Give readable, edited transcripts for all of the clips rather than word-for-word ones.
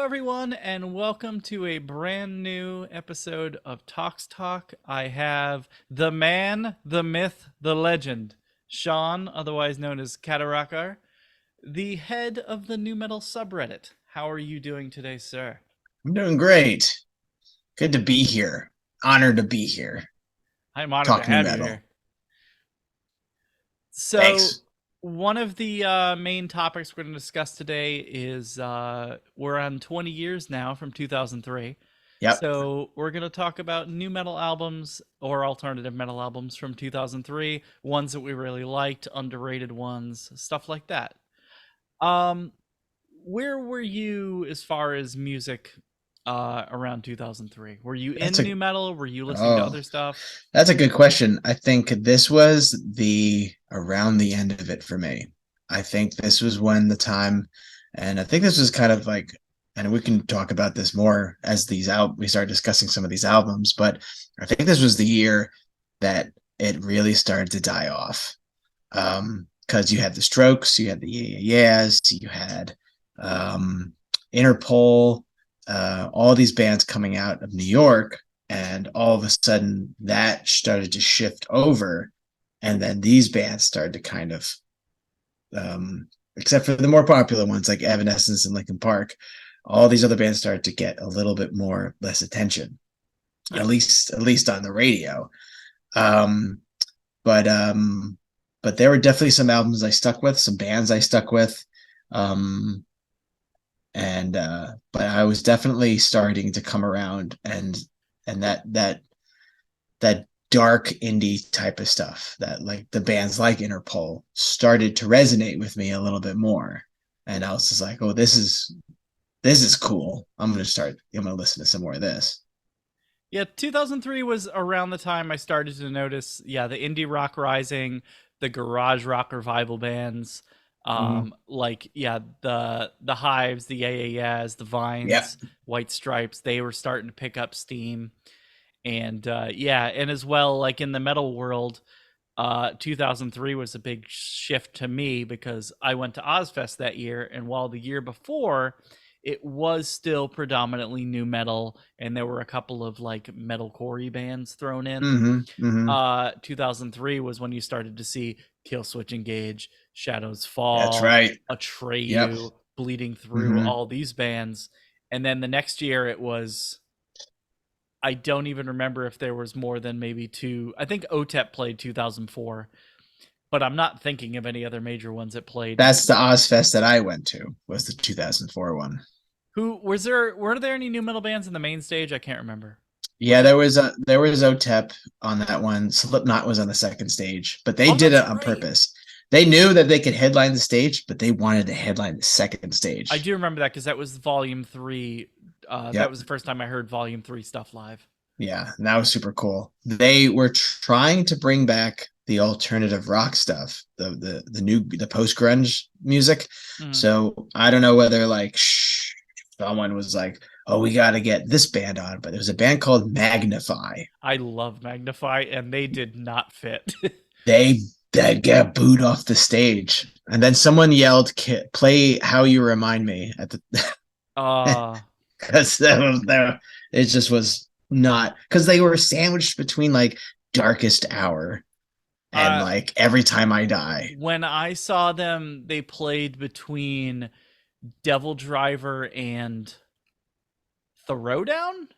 everyone, and welcome to a brand new episode of Talk. I have the man, the myth, the legend, Shawn, otherwise known as Katarokkar, the head of the new metal subreddit. How are you doing today, sir? I'm doing great. Good to be here. Honored to be here. I'm honored to Talk new have you metal. here. So, Thanks. one of the main topics we're going to discuss today is we're on 20 years now from 2003. Yep. So, we're going to talk about new metal albums or alternative metal albums from 2003, ones that we really liked, underrated ones, stuff like that. Um, where were you as far as music around 2003? Were you That's in a new metal? Were you listening to oh, other stuff? that's a good question. I think this was the around the end of it for me. I think this was when the time, and I think this was kind of like, and we can talk about this more as we start discussing some of these albums, but I think this was the year that it really started to die off. Because you had the Strokes, you had the Yeah Yeah Yeahs, you had um, Interpol, all these bands coming out of New York, and all of a sudden that started to shift over, and then these bands started to kind of, except for the more popular ones like Evanescence and Linkin Park, all these other bands started to get a little bit more less attention, Yeah. at least on the radio. Um, but um, but there were definitely some albums I stuck with, some bands I stuck with. Um, and But I was definitely starting to come around, and that dark indie type of stuff, that like the bands like Interpol, started to resonate with me a little bit more. And I was just like, oh, this is cool. I'm gonna listen to some more of this. Yeah, 2003 was around the time I started to notice, yeah, the indie rock rising, the garage rock revival bands, Mm-hmm. like yeah, the Hives, the Yeah Yeah Yeahs, the Yep. Vines, White Stripes, they were starting to pick up steam, and yeah, and as well, like in the metal world, 2003 was a big shift to me because I went to Ozfest that year, and while the year before it was still predominantly new metal, and there were a couple of like metalcore bands thrown in. Mm-hmm. Mm-hmm. 2003 was when you started to see Killswitch Engage, Shadows That's Fall, right. Yep. Atreyu, Bleeding Through, Mm-hmm. all these bands, and then the next year it was, I don't even remember if there was more than maybe two. I think OTEP played 2004, but I'm not thinking of any other major ones that played. That's the Ozfest that I went to, was the 2004 one. Who was there? Were there any new metal bands in the main stage? I can't remember. Yeah, Was it? there was OTEP on that one. Slipknot was on the second stage, but they Oh, did that's it on right. purpose. They knew that they could headline the stage, but they wanted to headline the second I stage. do remember that because that was Volume Three. That Yep. was the first time I heard Volume Three stuff live. Yeah, and that was super cool. They were trying to bring back the alternative rock stuff, the post grunge music. Mm. So I don't know whether like someone was like, "Oh, we got to get this band on," but there was a band called Magnify. I love Magnify, and they did not fit. they they get booed off the stage, and then someone yelled, "Play How You Remind Me" at the uh because it just was not, because they were sandwiched between like Darkest Hour and uh like Every Time I Die. when I saw them, they played between Devil Driver and Throwdown,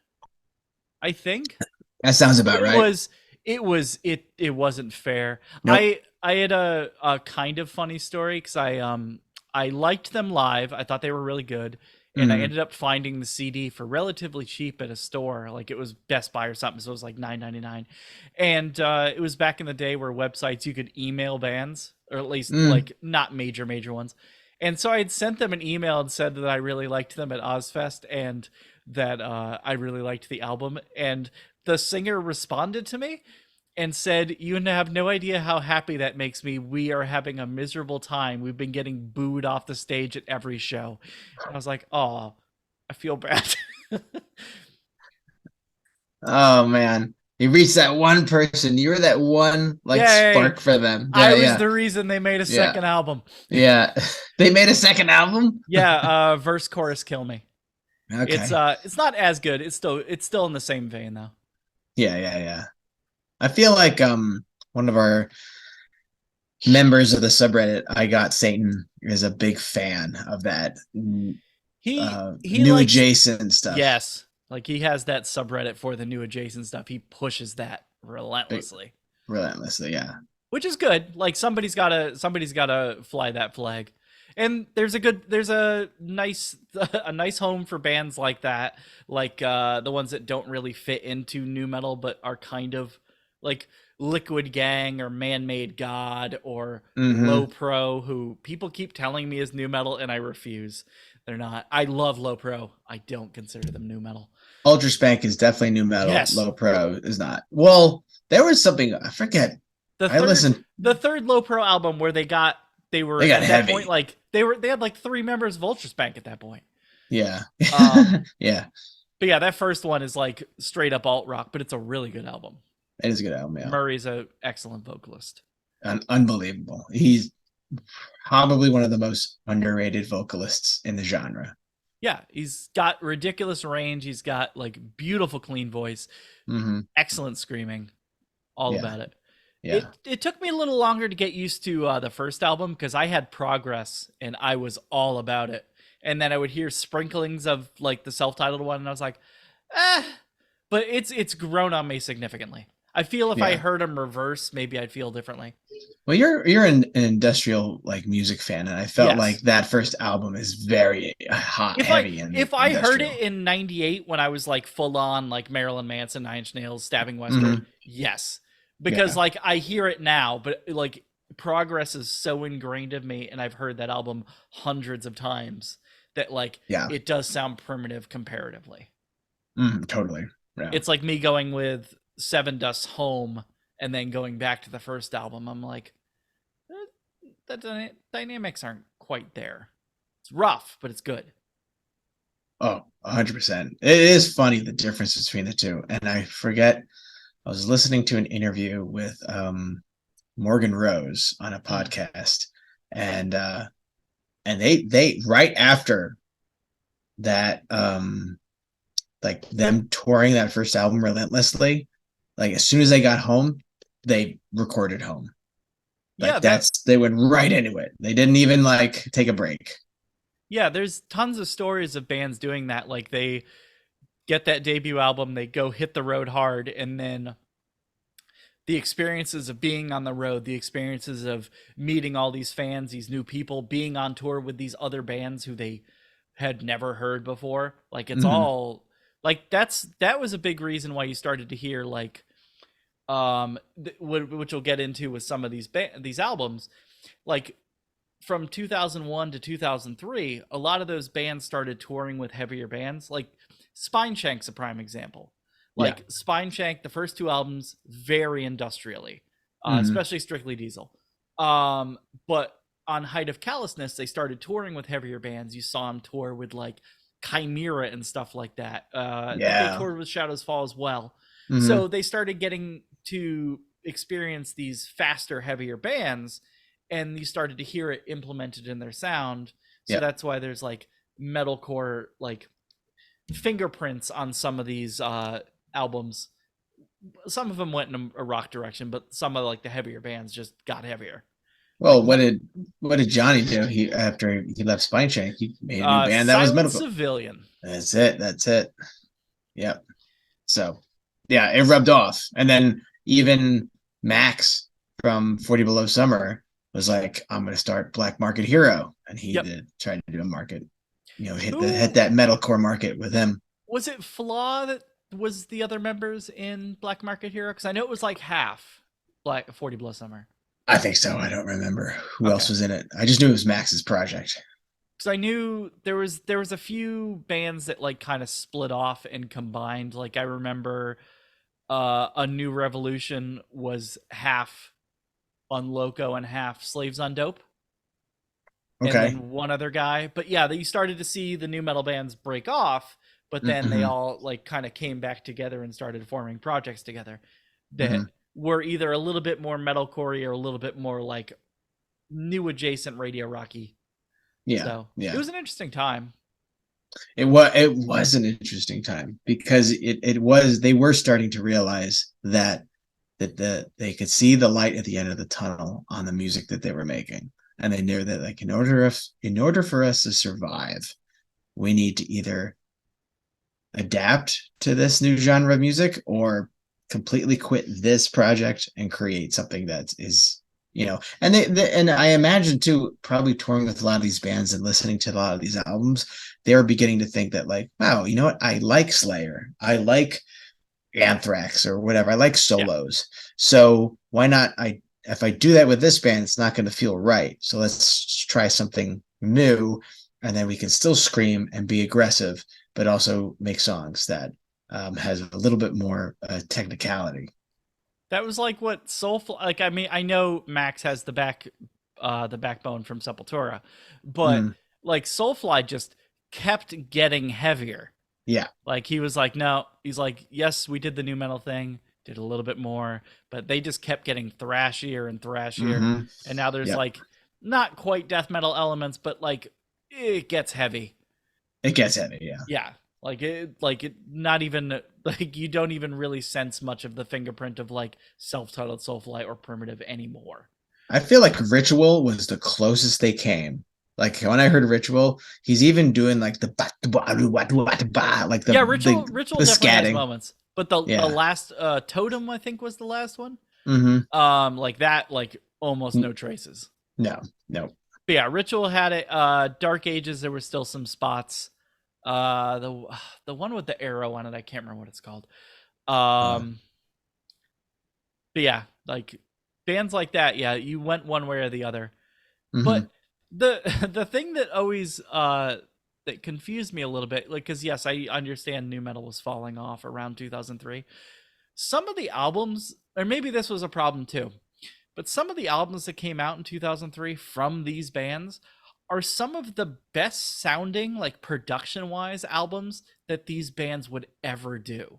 I think. That sounds about It right. was it wasn't fair. Nope. I had a kind of funny story because I liked them live. I thought they were really good, and I Mm, ended up finding the CD for relatively cheap at a store, like it was Best Buy or something. So it was like 9.99, and it was back in the day where websites you could email bands, or at least mm. like not major ones. And so I had sent them an email and said that I really liked them at Ozfest, and that I really liked the album. And the singer responded to me and said, "You have no idea how happy that makes me. We are having a miserable time. We've been getting booed off the stage at every show." And I was like, "Oh, I feel bad." Oh man, you reached that one person. You were that one like Yay! spark for them. I Yeah, was yeah, the reason they made a yeah, second album. yeah. They made a second album. Yeah, verse chorus kill me. Okay. It's not as good. It's still in the same vein though. Yeah, yeah, yeah. I feel like one of our members of the subreddit, I Got Satan, is a big fan of that He new likes, adjacent stuff. yes, like he has that subreddit for the new adjacent stuff. He pushes that Like, relentlessly, relentlessly, yeah. which is good. Like somebody's gotta fly that flag. And there's a nice a nice home for bands like that, like the ones that don't really fit into new metal but are kind of like Liquid Gang or Man Made God or Low Mm-hmm. Pro, who people keep telling me is new metal and I refuse. They're not. I love Low Pro. I don't consider them new metal. Ultra Spank is definitely new metal. Yes, Low Pro is not. Well, there was something I forget. the I third listened. the third Low Pro album where they They were got at that point, heavy. like they had like three members of Ultraspank at that point. Yeah. Um, Yeah. but yeah, that first one is like straight up alt rock, but it's a really good album. It is a good album, yeah. Murray's a excellent vocalist. Unbelievable. He's probably one of the most underrated vocalists in the genre. Yeah, he's got ridiculous range. He's got like beautiful clean voice, Mm-hmm. excellent screaming, all Yeah. about it. Yeah. It took me a little longer to get used to the first album because I had Progress and I was all about it. And then I would hear sprinklings of like the self-titled one, and I was like, eh. But it's grown on me significantly. I feel if I Yeah. heard him reverse, maybe I'd feel differently. Well, you're an industrial like music fan, and I felt like Yes. that first album is very hot, If I heavy, and if I heard it industrial. in '98 when I was like full on like Marilyn Manson, Nine Inch Nails, Stabbing Westward, Hmm. yes, because Yeah. like I hear it now, but like Progress is so ingrained in me, and I've heard that album hundreds of times that like Yeah. it does sound primitive comparatively. Totally. Yeah. It's like me going with Seven Dust's Home and then going back to the first album. I'm like, the dynamics aren't quite there. It's rough, but it's good. Oh, 100%. It is funny the difference between the two. And I forget, I was listening to an interview with Morgan Rose on a Mm. podcast, and they right after that, like them touring that first album relentlessly, like as soon as they got home, they recorded home. Yeah, Like that they went right into it. They didn't even like take a break. yeah, there's tons of stories of bands doing that. Like they get that debut album, they go hit the road hard, and then the experiences of being on the road, the experiences of meeting all these fans, these new people, being on tour with these other bands who they had never heard before. Like it's Hmm. all like that was a big reason why you started to hear like which we'll get into with some of these albums, like from 2001 to 2003, a lot of those bands started touring with heavier bands. Like Spineshank's a prime example. Yeah. Like Spineshank, the first two albums, very industrially, Hmm. especially Strictly Diesel. But on Height of Callousness, they started touring with heavier bands. You saw them tour with like Chimera and stuff like that. I think they Yeah. toured with Shadows Fall as well. Hmm. So they started getting to experience these faster, heavier bands, and you started to hear it implemented in their sound. So Yeah. that's why there's like metalcore like fingerprints on some of these albums. Some of them went in a rock direction, but some of like the heavier bands just got heavier. Like Well, what did Johnny do? He After he left Spineshank, he made a new band that was Silent medical. Civilian. That's it. That's it. Yep. So, yeah, it rubbed off. And then even Max from 40 Below Summer was like, "I'm going to start Black Market Hero," and he Yep. did try to do a market, hit Who that metalcore market with him. was it? Flaw that was the other members in Black Market Hero? Because I know it was like half Black 40 Below Summer. I think so. I don't remember who else Okay. was in it. I just knew it was Max's project. Because I knew there was a few bands that like kind of split off and combined. Like I remember a New Revolution was half Unloco and half Slaves on Dope, and Okay. then one other guy. But yeah, you started to see the new metal bands break off, but then they Hmm. all like kind of came back together and started forming projects together that Hmm. were either a little bit more metalcore or a little bit more like new adjacent radio rocky. Yeah. So it Yeah. was an interesting time. it was an interesting time because it was they were starting to realize that they could see the light at the end of the tunnel on the music that they were making, and they knew that like in order for us to survive, we need to either adapt to this new genre of music or completely quit this project and create something that is and I imagine too, probably touring with a lot of these bands and listening to a lot of these albums, they were beginning to think that like, wow, you know what, I like Slayer, I like Anthrax or whatever, I like Yeah. solos, so why not, I if I do that with this band, it's not going to feel right, so let's try something new, and then we can still scream and be aggressive but also make songs that has a little bit more technicality. That was like what Soulfly. Like, I mean, I know Max has the backbone from Sepultura, but Mm, like Soulfly just kept getting heavier. yeah. Like he was like, no, he's like, yes, we did the new metal thing, did a little bit more, but they just kept getting thrashier and thrashier, Mm-hmm. and now there's Yep. like not quite death metal elements, but like it gets heavy. It gets heavy. Yeah. Yeah, like it, not even like you don't even really sense much of the fingerprint of like self-titled Soulfly or Primitive anymore. I feel like Ritual was the closest they came. Like when I heard Ritual, he's even doing like the like Yeah, the Ritual the definitely has scatting. moments, but the Yeah. last Totem I think was the last one. Mm-hmm. Like that, like almost no traces. No, no. But yeah, Ritual had it. Dark Ages, there were still some spots. The one with the arrow on it, I can't remember what it's called. Uh, Um, but yeah, like bands like that, yeah, you went one way or the other. mm-hmm. But the the thing that always that confused me a little bit, like, because yes, I understand new metal was falling off around 2003. Some of the albums, or maybe this was a problem too, but some of the albums that came out in 2003 from these bands are some of the best sounding, like production wise, albums that these bands would ever do.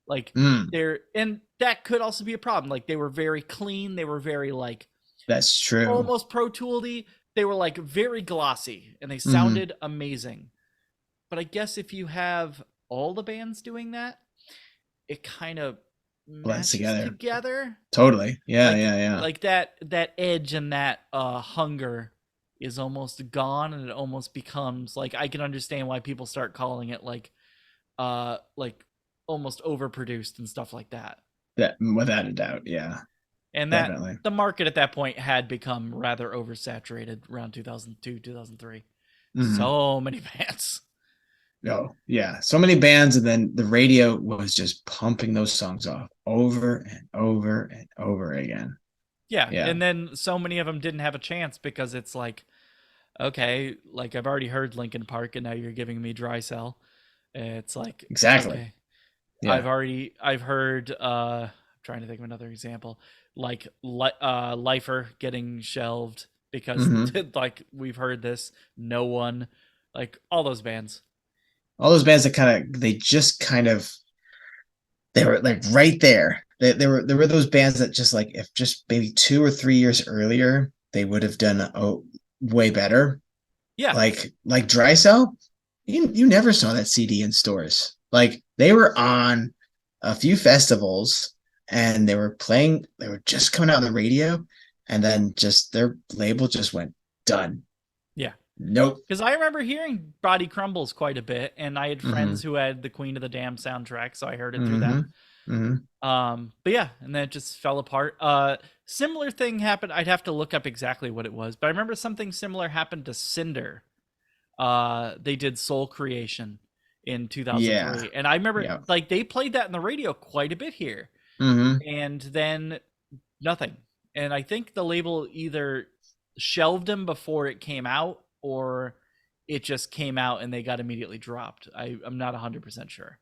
Like Mm, and that could also be a problem. Like they were very clean, they were very like that's true. almost Pro Tooledy. They were like very glossy and they Mm-hmm. sounded amazing. But I guess if you have all the bands doing that, it kind of Blends matches together. together. Totally. Yeah, Like yeah, yeah. that edge and that hunger is almost gone, and it almost becomes like, I can understand why people start calling it like almost overproduced and stuff like that. That without a doubt. Yeah, And that definitely. the market at that point had become rather oversaturated around 2002, 2003. Mm-hmm. So many bands. Oh, yeah. So many bands, and then the radio was just pumping those songs off over and over and over again. Yeah, Yeah, and then so many of them didn't have a chance because it's like, okay, like I've already heard Linkin Park and now you're giving me Dry Cell. It's like, exactly. okay, Yeah. I've heard I'm trying to think of another example, like Lifer getting shelved because Hmm. like we've heard this, no one, like all those bands. All those bands that they just kind of, they were like right there. There were those bands that just like, if just maybe 2 or 3 years earlier, they would have done way better. Yeah. Like Dry Cell, you never saw that CD in stores. Like they were on a few festivals and they were playing, they were just coming out on the radio, and then just their label just went done. Yeah. Nope. Because I remember hearing Body Crumbles quite a bit, and I had friends Mm-hmm. who had the Queen of the Damned soundtrack, so I heard it through Mm-hmm. them. Mm-hmm. But yeah, and then it just fell apart. Similar thing happened. I'd have to look up exactly what it was, but I remember something similar happened to Cinder. They did Soul Creation in Yeah. 2003, and I remember Yeah. like they played that in the radio quite a bit here, Mm-hmm. and then nothing. And I think the label either shelved him before it came out, or it just came out and they got immediately dropped. I'm not 100% sure.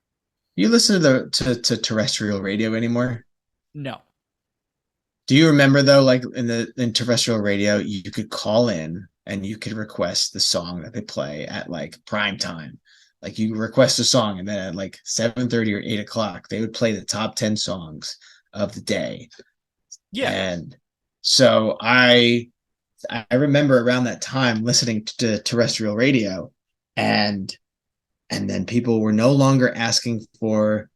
You listen to to terrestrial radio anymore? No. Do you remember though, like in terrestrial radio, you could call in and you could request the song that they play at like prime time. Like you request a song, and then at like 7:30 or 8 o'clock, they would play the top 10 songs of the day. Yeah. And so I remember around that time listening to terrestrial radio, and and then people were no longer asking for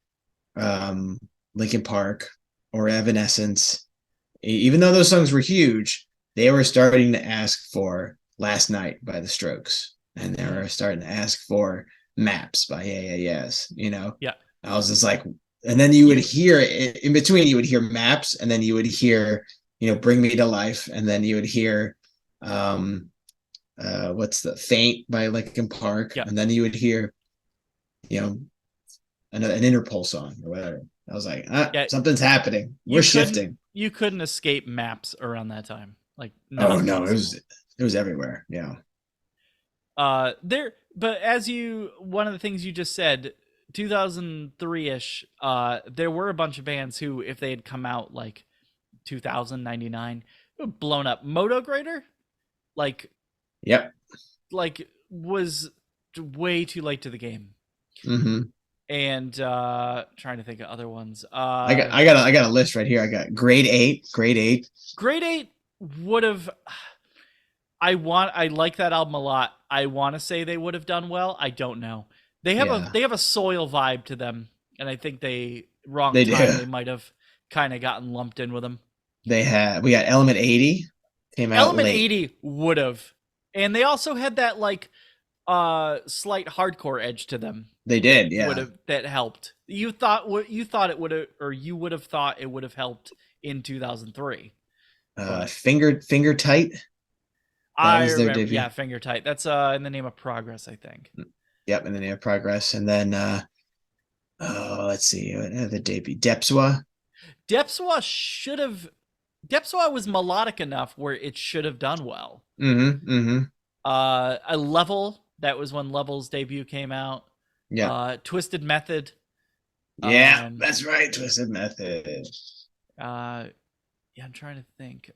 um, Linkin Park or Evanescence. Even though those songs were huge, they were starting to ask for Last Night by The Strokes, and they Mhm. were starting to ask for Maps by Yeah Yeah Yeahs. Yeah. I was just like, and then you would You hear in between, you would hear Maps, and then you would hear, Bring Me to Life, and then you would hear, um, what's the Faint by Linkin Park, yeah. and then you would hear, you know, an Interpol song or whatever. I was like, Yeah. something's happening. We're shifting. You couldn't escape maps around that time. Like Oh not no, possible. it was everywhere. Yeah. There but as you one of the things you just said, 2003ish, there were a bunch of bands who if they had come out like 2099 blown up. Moto Grader like Yep. was way too late to the game. Mm-hmm. And trying to think of other ones. I got a list right here. I got grade eight. Grade 8 would have I like that album a lot. I want to say they would have done well. I don't know. Yeah, They have a soil vibe to them, and I think they wrong they do. time they might have kind of gotten lumped in with them. We got Element 80 came out Element late. 80 would have, and they also had that like slight hardcore edge to them They that did, would yeah. have that helped. You thought it would have, or you would have thought it would have helped in 2003, but Finger Tight. That I was their remember, debut. yeah, Finger Tight. That's in the name of progress, I think. Yep, and then they have Progress, and then let's see, the debut Depswa. Depswa should have. Depswa was melodic enough where it should have done well. Mm-hmm. Mm-hmm. A Level, that was when Level's debut came out. Yeah. Twisted Method. Yeah, Um, that's right. Twisted Method. uh, yeah, I'm trying to think.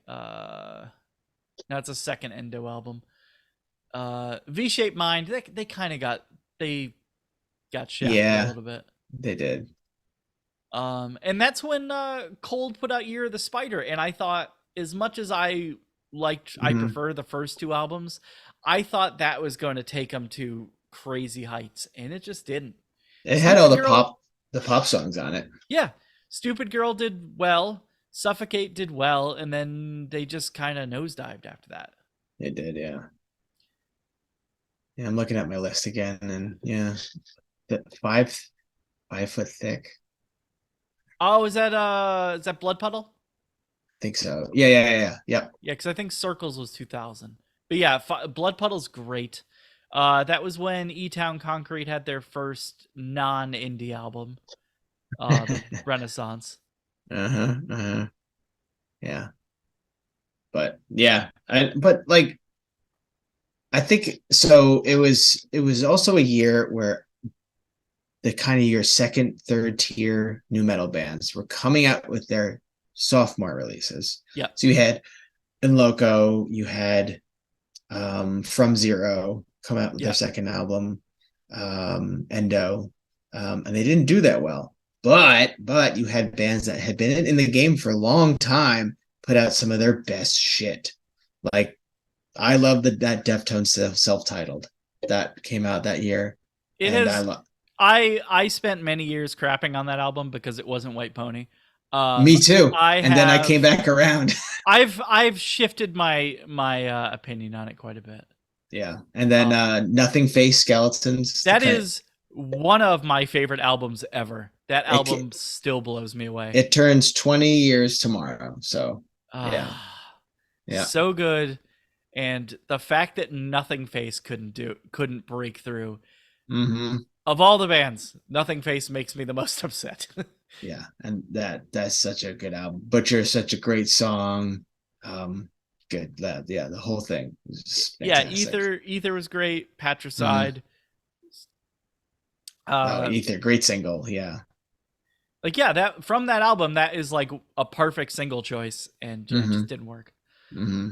No, it's a second Endo album. V-Shaped Mind. They kind of they got shafted a Yeah, little bit. they did. And that's when Cold put out Year of the Spider, and I thought, as much as I Mm-hmm. prefer the first two albums, I thought that was going to take them to crazy heights, and it just didn't. It had all Stupid Girl, the pop songs on it. yeah, Stupid Girl did well, Suffocate did well, and then they just kind of nosedived after that. It did, yeah. Yeah, I'm looking at my list again, and yeah, the 5 foot thick. Oh, is that Blood Puddle? I think so. Yeah. Yep. Yeah, because I think Circles was 2000. But yeah, Blood Puddle's great. That was when E Town Concrete had their first non indie album, the Renaissance. Uh-huh. Uh-huh. Yeah. But yeah, but like I think so it was also a year where the kind of your second, third tier new metal bands were coming out with their sophomore releases. Yeah, So you had In Loco, you had From Zero come out with their yeah. second album, Endo, and they didn't do that well. But you had bands that had been in the game for a long time put out some of their best shit. Like I love that Deftones self-titled that came out that year, It and I has. love. I spent many years crapping on that album because it wasn't White Pony. Me too. I And then I came have. back around. I've shifted my opinion on it quite a bit. Yeah, and then Um, Nothing Face Skeletons. that is one of my favorite albums ever. That album It still blows me away. it turns 20 years tomorrow. So yeah, yeah. So good, and the fact that Nothing Face couldn't break through. Mm-hmm. Of all the bands, Nothing Face makes me the most upset. Yeah, and that's such a good album. Butcher is such a great song. Good. Yeah, the whole thing is Yeah, fantastic. Ether was great. Mm-hmm. Patricide. Oh, Uh, Ether, great single. Yeah. like yeah, that from that album, that is like a perfect single choice, and yeah, it Mm-hmm. just didn't work. Mm-hmm.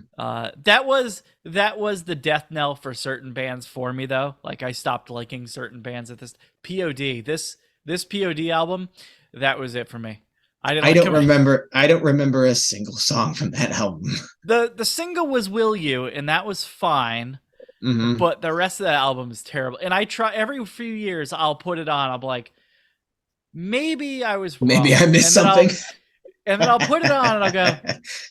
That was the death knell for certain bands for me though. Like I stopped liking certain bands at this POD. This POD album, that was it for me. I didn't like them. I don't remember a single song from that album. The single was Will You, and that was fine. Hmm. but the rest of that album is terrible. And I try every few years I'll put it on. I'm like, maybe I was Maybe I wrong, missed something. and then I'll put it on and I'll go,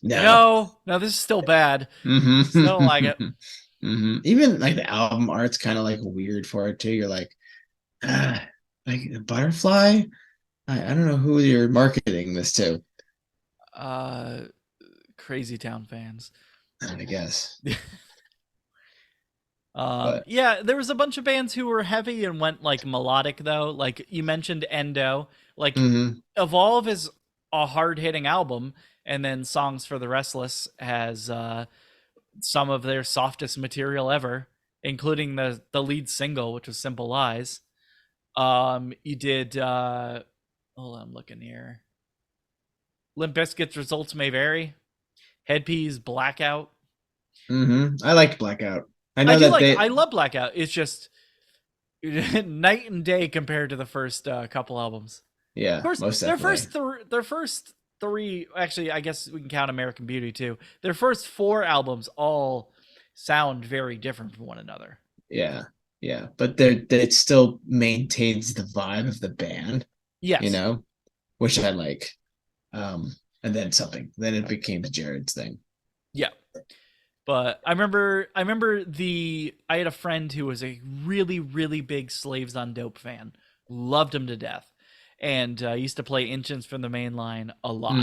No. no, this is still bad. Hmm. Still don't like it. Even like the album art's kind of like weird for it too. You're like, ah, like a butterfly. I don't know who you're marketing this to. Uh, Crazy Town fans. I guess, but Yeah, there was a bunch of bands who were heavy and went like melodic though. Like you mentioned Endo. Like hmm Evolve is a hard hitting album, and then Songs for the Restless has some of their softest material ever, including the lead single, which was Simple Lies. You did hold on, I'm looking here. Limp Bizkit's Results May Vary. Headpiece Blackout. I liked Blackout. I know that I love Blackout. It's just night and day compared to the first couple albums. Of yeah, course, most definitely. their first three, actually, I guess we can count American Beauty too. Their first four albums all sound very different from one another. Yeah, yeah, but it still maintains the vibe of the band, you Yes. know, which I like. And then something. Then it became Jared's thing. Yeah. But I had a friend who was a really, really big Slaves on Dope fan. Loved him to death. And used to play Inchins from the Main Line a lot.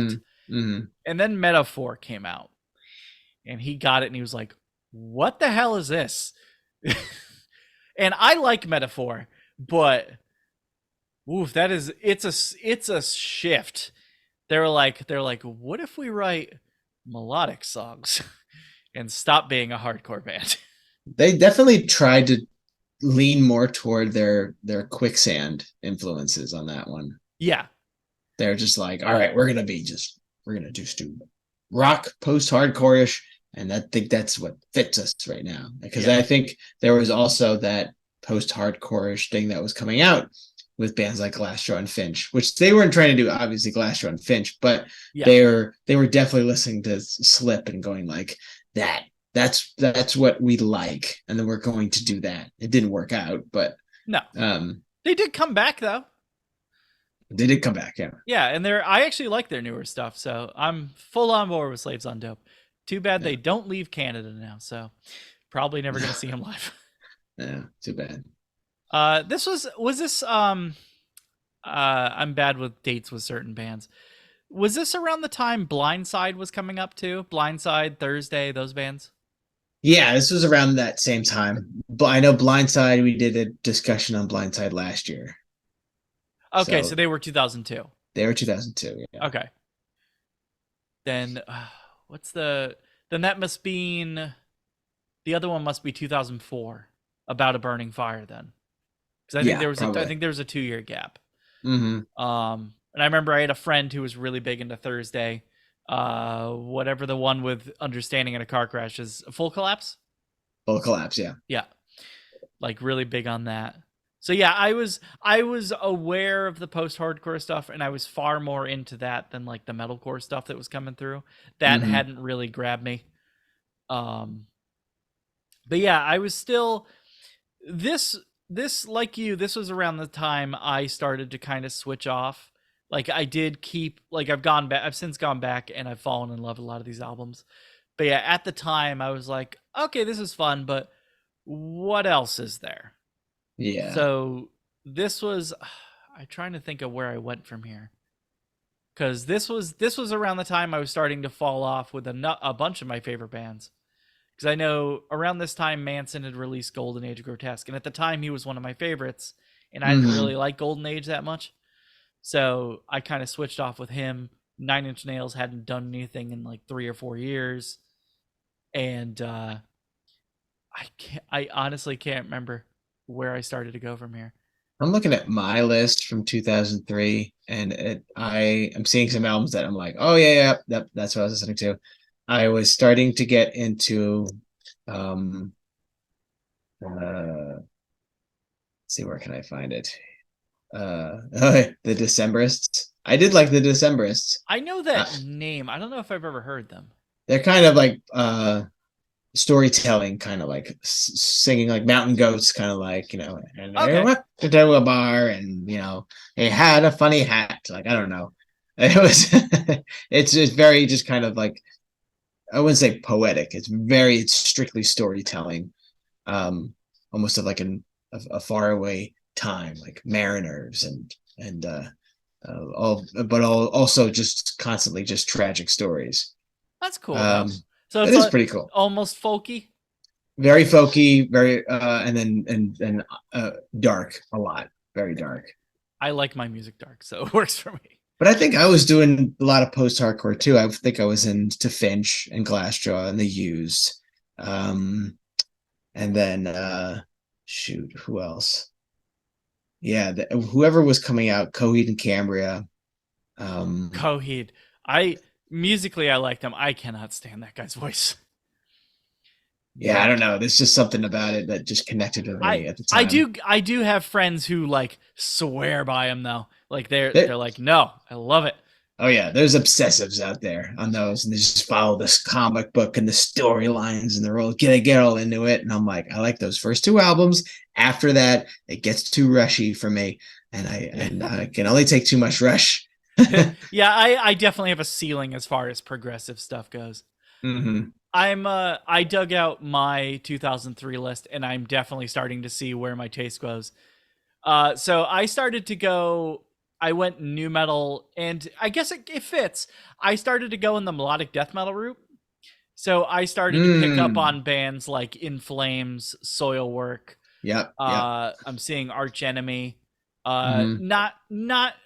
Mm-hmm. And then Metaphor came out. And he got it and he was like, what the hell is this? And I like Metaphor, but oof, it's a shift. They're like, what if we write melodic songs and stop being a hardcore band? They definitely tried to lean more toward their quicksand influences on that one. Yeah. They're just like, all right, we're gonna just do rock post hardcore ish, and I think that's what fits us right now. Because Yeah. I think there was also that post hardcore ish thing that was coming out with bands like Glassjaw and Finch, which they weren't trying to do, obviously Glassjaw and Finch, but Yeah. they were definitely listening to Slip and going like that's what we like, and then we're going to do that. It didn't work out, but No. They did come back though. they did come back, yeah. Yeah, and I actually like their newer stuff, so I'm full on board with Slaves on Dope. Too bad Yeah. they don't leave Canada now, so probably never gonna see them live. Yeah, too bad. This was this I'm bad with dates with certain bands. Was this around the time Blindside was coming up too? Blindside, Thursday, those bands? Yeah, this was around that same time. But I know Blindside, we did a discussion on Blindside last year. Okay, So so they were 2002. they were 2002. Yeah. Okay. Then what's the then that must mean the other one must be 2004, About a Burning Fire then. Cuz Yeah, I probably. think there was a 2-year gap. Mm-hmm. And I remember I had a friend who was really big into Thursday. Whatever the one with Understanding in a Car Crash is, Full Collapse? Full collapse, yeah. Yeah. Like really big on that. So yeah, I was aware of the post-hardcore stuff and I was far more into that than like the metalcore stuff that was coming through. That Mm-hmm. hadn't really grabbed me. But yeah, I was still this like you, this was around the time I started to kind of switch off. Like I did keep like I've since gone back and I've fallen in love with a lot of these albums. But yeah, at the time I was like, okay, this is fun, but what else is there? Yeah. So this was I'm trying to think of where I went from here. Cuz this was around the time I was starting to fall off with a bunch of my favorite bands. Because I know around this time Manson had released Golden Age of Grotesque, and at the time he was one of my favorites, and I didn't Mm-hmm. really like Golden Age that much, so I kind of switched off with him. Nine Inch Nails hadn't done anything in like 3 or 4 years, and I honestly can't remember where I started to go from here. I'm looking at my list from 2003, and I am seeing some albums that I'm like, oh yeah, that's what I was listening to. I was starting to get into, um, let's see, where can I find it? The Decemberists. I did like the Decemberists. I know Uh, that name. I don't know if I've ever heard them. they're kind of like storytelling, kind of like singing like mountain goats, kind of like, and they Okay, went to a bar, and he had a funny hat. Like, I don't know. It was it's just very just kind of like, I wouldn't say poetic. It's strictly storytelling. Um, Almost of like a faraway time, like mariners and also just constantly just tragic stories. that's cool though. Um, So it it's is like pretty cool. almost folky. Very folky, very and then and dark a lot, very dark. I like my music dark, so it works for me. But I think I was doing a lot of post-hardcore too. I think I was into Finch and Glassjaw and The Used. Um, and then shoot, who else? Yeah, whoever was coming out, Coheed and Cambria. Coheed. I musically I liked him. I cannot stand that guy's voice. Yeah, I don't know. There's just something about it that just connected with I me at the I time. do I do have friends who like swear by him though. Like they're There, like, no, I love it. oh yeah, there's obsessives out there on those, and they just follow this comic book and the storylines, and they're all get all into it. And I'm like, I like those first two albums. After that, it gets too rushy for me, and I can only take too much rush. Yeah, I definitely have a ceiling as far as progressive stuff goes. Hmm. I dug out my 2003 list and I'm definitely starting to see where my taste goes. So I started to go. I went new metal, and I guess it fits. I started to go in the melodic death metal route. So I started to pick up Mm. on bands like In Flames, Soilwork. Yep. Yep. I'm seeing Arch Enemy. Hmm. Not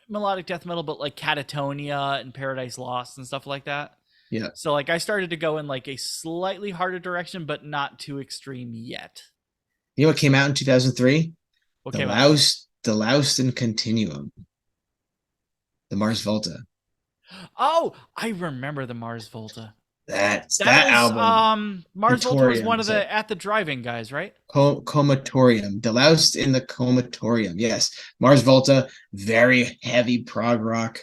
melodic death metal, but like Catatonia and Paradise Lost and stuff like that. Yep. So like I started to go in like a slightly harder direction, but not too extreme yet. You know what came out in 2003? What The came out? Loust and Continuum, the Mars Volta. Oh, I remember the Mars Volta. That's That that was album. Mars Volta was Comatorium one of is it? the at the driving guys, right? Comatorium. Deloused in the Comatorium. Yes. Mars Volta, very heavy prog rock,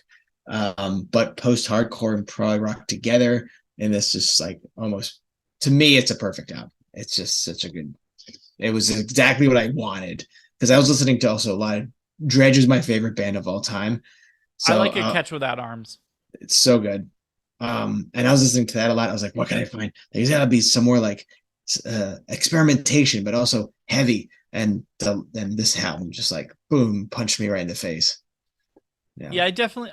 but post-hardcore and prog rock together. And this just like almost, to me, it's a perfect album. It's just such a good, it was exactly what I wanted. Because I was listening to also a lot of Dredge is my favorite band of all time. I So like a Catch Without Arms. it's so good. And I was listening to that a lot. I was like, what can I find? There's got to be some more like experimentation, but also heavy. And this album just like boom, punched me right in the face. Yeah. Yeah,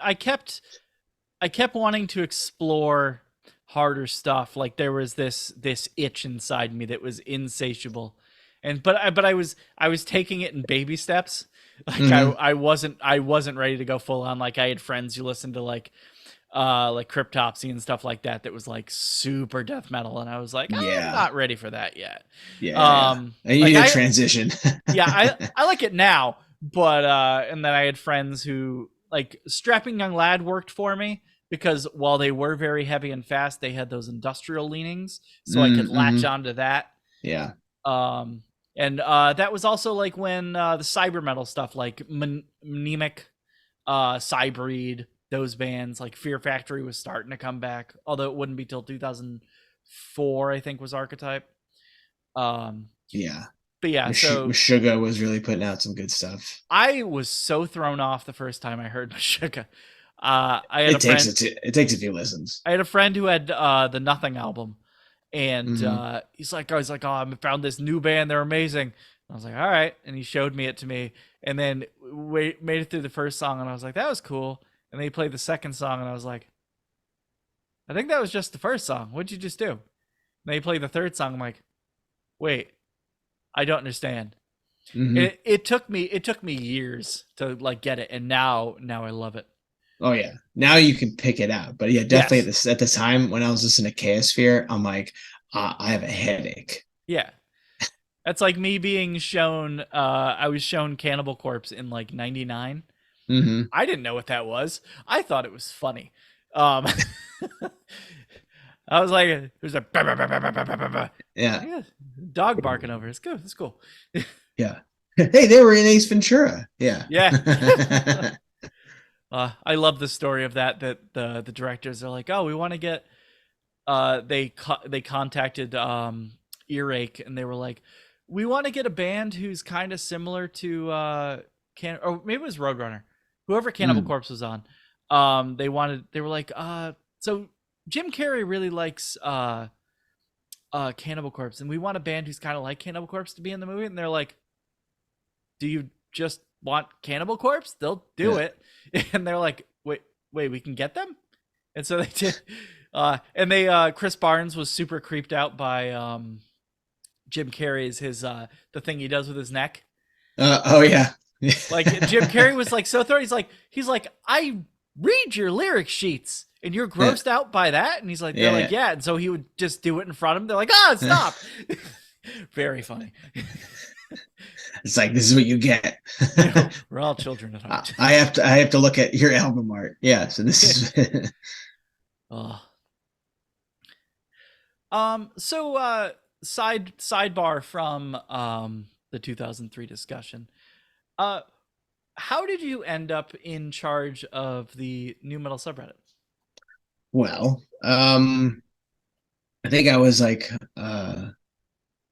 I kept wanting to explore harder stuff. Like there was this itch inside me that was insatiable. And but I was taking it in baby steps. Like Mm-hmm. I wasn't ready to go full on. Like I had friends who listened to like Cryptopsy and stuff like that that was like super death metal, and I was like, I'm Yeah. not ready for that yet. Yeah. And you Like need a transition. yeah, I like it now, but and then I had friends who like Strapping Young Lad worked for me because while they were very heavy and fast, they had those industrial leanings, so I could latch Mm-hmm. onto that. Yeah. Um, and that was also like when the cyber metal stuff like Mnemic, Cybreed, those bands like Fear Factory was starting to come back, although it wouldn't be till 2004, I think, was Archetype. Um, Yeah. but yeah, so Meshuggah was really putting out some good stuff. I was so thrown off the first time I heard Meshuggah. It takes a few listens. I had a friend who had the Nothing album, and Mm-hmm. he's like, oh, I found this new band, they're amazing. I was like, all right, and he showed me it to me, and then we made it through the first song, and I was like, that was cool. And then he played the second song, and I was like, I think that was just the first song. What'd you just do? And then he played the third song. I'm like, wait, I don't understand. Mm-hmm. It took me years to like get it, and now I love it. Oh yeah. Now you can pick it out. But yeah, definitely Yes, at the time when I was listening to Chaosphere, I'm like, I have a headache. yeah. That's like me being shown. I was shown Cannibal Corpse in like '99. Mm-hmm. I didn't know what that was. I thought it was funny. Um, I was like, it was a bah, bah, bah, bah, bah, bah, bah, bah. Yeah. Yeah, dog barking over. It's good. It's cool. Yeah. Hey, they were in Ace Ventura. Yeah. Yeah. I love the story of that. That the directors are like, oh, we want to get. They contacted earache, and they were like, "We want to get a band who's kind of similar to or maybe it was Roadrunner, whoever Cannibal Mm, Corpse was on." They were like, so Jim Carrey really likes Cannibal Corpse, and we want a band who's kind of like Cannibal Corpse to be in the movie." And they're like, "Do you just want Cannibal Corpse? They'll do yeah. it." And they're like, "Wait, we can get them?" And so they did. And they Chris Barnes was super creeped out by Jim Carrey's his the thing he does with his neck. Oh yeah. Like Jim Carrey was like so thrown. He's like, "I read your lyric sheets and you're Yeah. grossed out by that." And he's like, they're Yeah. like, "Yeah." And so he would just do it in front of them. They're like, "Ah, stop." Very funny. It's like, this is what you get. We're all children at heart. I have to look at your album art. Yeah. So this is Oh. So sidebar from the 2003 discussion. Uh how did you end up in charge of the new metal subreddit? well, I think I was like I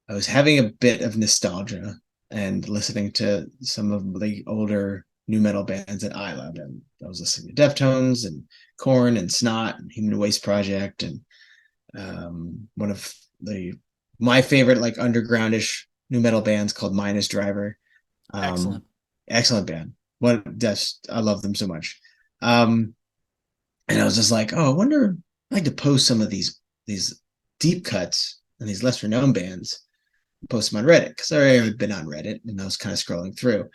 was having a bit of nostalgia and listening to some of the older new metal bands that I loved. And I was listening to Deftones and Korn and Snot and Human Waste Project and one of the my favorite like undergroundish new metal bands called Minus Driver. Um, Excellent. Excellent band. What that's I love them so much. Um, and I was just like, oh, I wonder. I'd like to post some of these deep cuts and these lesser known bands, post them on Reddit because I already had been on Reddit and I was kind of scrolling through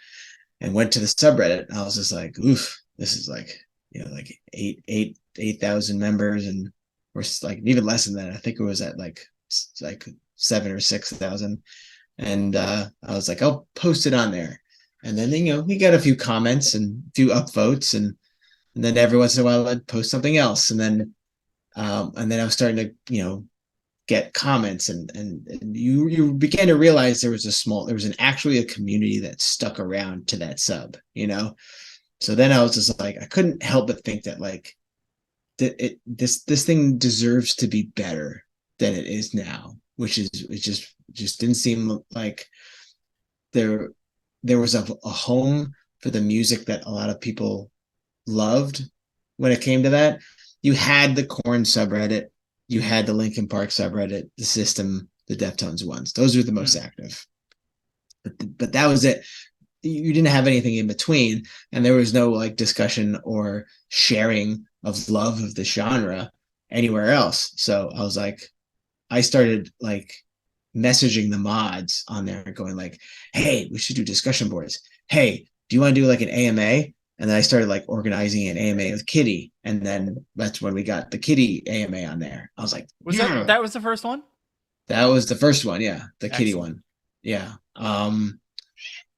and went to the subreddit. And I was just like, oof, this is like like 8,000 members and we're like even less than that. I think it was at like 7 or 6,000. And I was like, I'll post it on there. And then we got a few comments and a few upvotes and then every once in a while I'd post something else. And then I was starting to, get comments and you began to realize there was actually a community that stuck around to that sub. So then I was just like, I couldn't help but think that like this thing deserves to be better than it is now, which is it just didn't seem like there there was a home for the music that a lot of people loved when it came to that. You had the Korn subreddit, you had the Linkin Park subreddit, the System, the Deftones ones. Those were the most Mm. active. But that was it. You didn't have anything in between, and there was no like discussion or sharing of love of the genre anywhere else. So I was like, I started like messaging the mods on there, going like, "Hey, we should do discussion boards. Hey, do you want to do like an AMA?" And then I started like organizing an AMA with Kitty, and then that's when we got the Kitty AMA on there. I was like, Was yeah, that was the first one? that was the first one, yeah, the Kitty Excellent. one, yeah.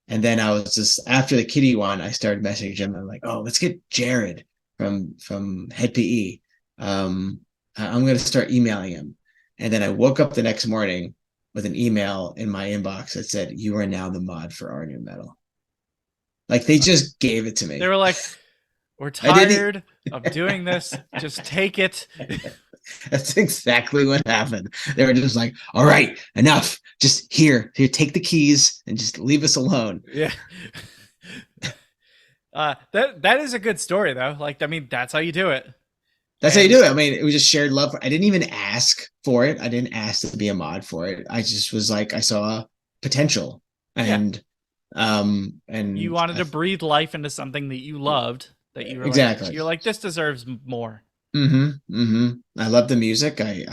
And then I was just after the Kitty one, I started messaging him. I'm like, oh, let's get Jared from Head PE. I'm gonna start emailing him. And then I woke up the next morning with an email in my inbox that said, "You are now the mod for our new metal." Like they just gave it to They me. were like, "We're I didn't. tired of doing this. Just take it." That's exactly what happened. They were just like, "All right, enough. Just here, take the keys and just leave us alone." Yeah. That is a good story though. Like, I mean, that's how you do it. That's how you And do it. I mean, it was just shared love. I didn't even ask for it. I didn't ask to be a mod for it. I just was like, I saw potential, yeah, and you and wanted to breathe life into something that you loved. That you were like, exactly. this deserves more. I love the music. And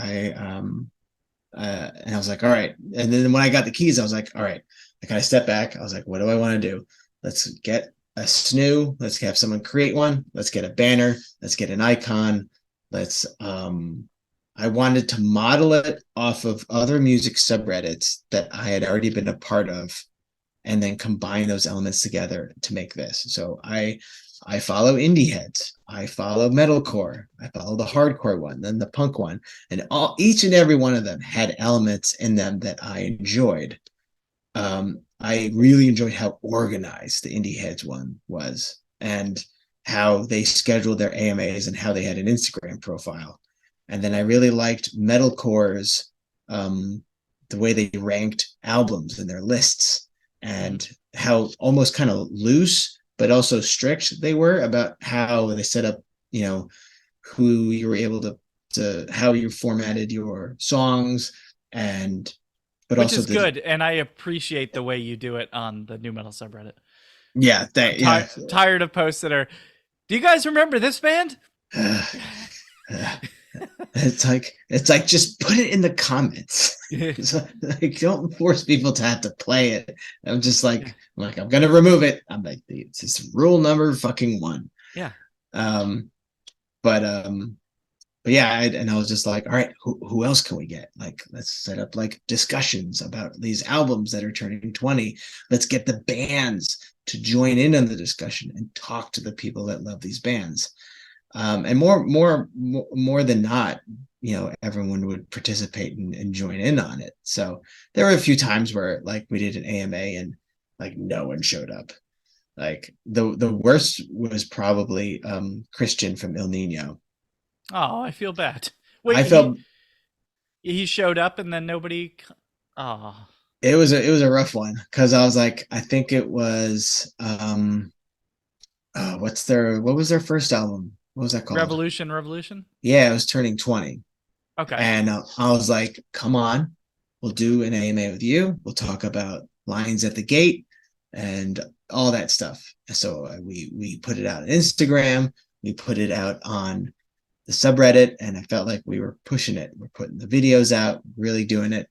I was like, all right. And then when I got the keys, I was like, all right. I kind of stepped back. I was like, what do I want to do? Let's get a snoo. Let's have someone create one. Let's get a banner. Let's get an icon. Let's I wanted to model it off of other music subreddits that I had already been a part of and then combine those elements together to make this. So I follow indie heads. I follow metalcore. I follow the hardcore one, then the punk one, and each and every one of them had elements in them that I enjoyed. I really enjoyed how organized the indie heads one was, and how they scheduled their AMAs and how they had an Instagram profile. And then I really liked metalcore's the way they ranked albums in their lists, Mhm. and how almost kind of loose but also strict they were about how they set up, who you were able to how you formatted your songs, and but Which also is the good, and I appreciate the way you do it on the new metal subreddit. yeah I'm that yeah tired of posts that are, "Do you guys remember this band?" it's like just put it in the comments. So, like, don't force people to have to play it. I'm just like I'm gonna remove it. I'm like, it's just rule number fucking one. Yeah. um but yeah, and I was just like, all right, who else can we get? Like, let's set up like discussions about these albums that are turning 20. Let's get the bands to join in on the discussion and talk to the people that love these bands. And more than not, everyone would participate and join in on it. So there were a few times where like we did an AMA and like no one showed up. Like the worst was probably Christian from El Nino. Oh, I feel bad. I Wait, felt he showed up and then nobody. Oh, it was a rough one because I was like, I think it was what was their first album? What was that called? Revolution, Revolution. Yeah, it was turning 20. Okay. And I was like, come on, we'll do an AMA with you. We'll talk about Lines at the Gate and all that stuff. So we put it out on Instagram. We put it out on the subreddit, and I felt like we were pushing it. We're putting the videos out, really doing it.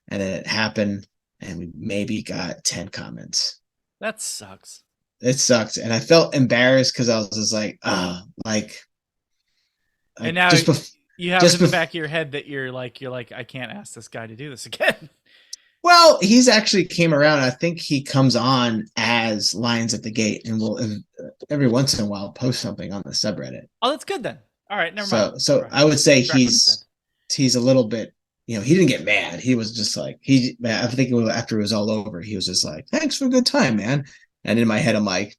And then it happened, and we maybe got 10 comments. That sucks. It sucked. And I felt embarrassed because I was just like, And like now just before. you have it Just in the before, back of your head that you're like, I can't ask this guy to do this again. well, he's actually came around. I think he comes on as Lions at the Gate and will every once in a while post something on the subreddit. Oh, that's good then. All right, never mind. So Sorry. I would say Lost track what he said. he's a little bit, he didn't get mad. He was just like I think after it was all over, he was just like, "Thanks for a good time, man." And in my head, I'm like,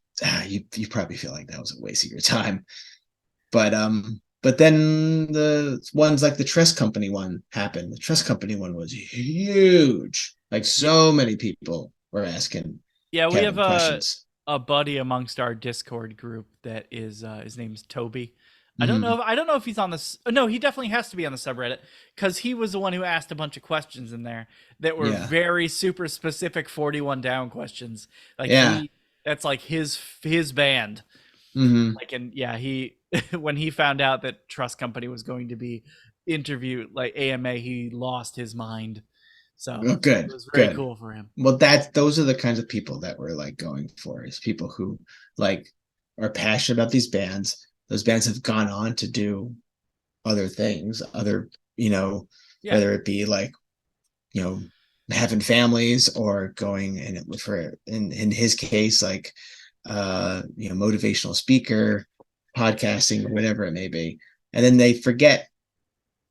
you probably feel like that was a waste of your time. But then the ones like the Trust Company one happened. The Trust Company one was huge. Like so many people were asking Yeah, we have Kevin questions. a buddy amongst our Discord group that is his name's Toby. Mm-hmm. I don't know if he's on this. No, he definitely has to be on the subreddit because he was the one who asked a bunch of questions in there that were Yeah. very super specific 41 down questions. Like Yeah. that's like his band. Mm-hmm. Like, and yeah, he when he found out that Trust Company was going to be interviewed like AMA, he lost his mind. So Oh, it good. was very Good. cool for him. Well, those are the kinds of people that we're like going for, is people who like are passionate about these bands. Those bands have gone on to do other things, Yeah, whether it be like, you know, having families or going and for in his case, like motivational speaker, podcasting, or whatever it may be. And then they forget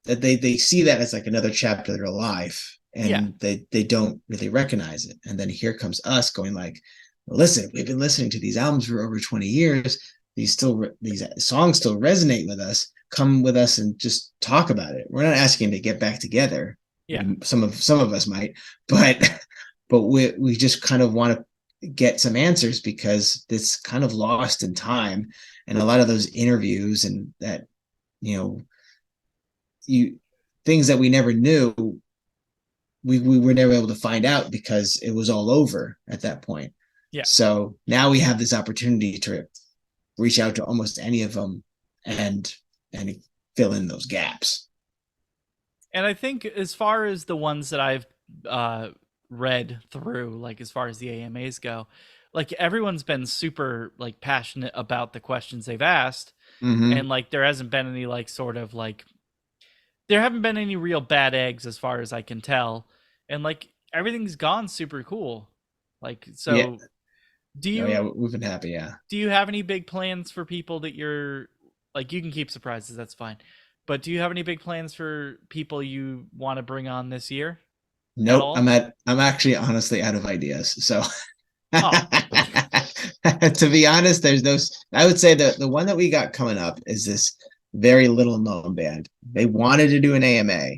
that they see that as like another chapter of their life, yeah, and they don't really recognize it. And then here comes us going like, listen, we've been listening to these albums for over 20 years. These songs still resonate with us. Come with us and just talk about it. We're not asking to get back together. yeah. Some of us might, but we just kind of want to get some answers because it's kind of lost in time. And a lot of those interviews and that, you know, you things that we never knew, we were never able to find out because it was all over at that point. Yeah. So now we have this opportunity to reach out to almost any of them and fill in those gaps. And I think as far as the ones that I've read through, like as far as the AMAs go, like everyone's been super like passionate about the questions they've asked, Mm-hmm. and like there hasn't been any like sort of like there haven't been any real bad eggs as far as I can tell, and like everything's gone super cool. Like Yeah. so, do Oh yeah, you we've been happy. Yeah. do you have any big plans for people that you're like you can keep surprises, that's fine. But do you have any big plans for people you want to bring on this year at Nope. all? I'm actually honestly out of ideas. So Oh, to be honest, there's no. I would say the one that we got coming up is this very little known band. They wanted to do an AMA,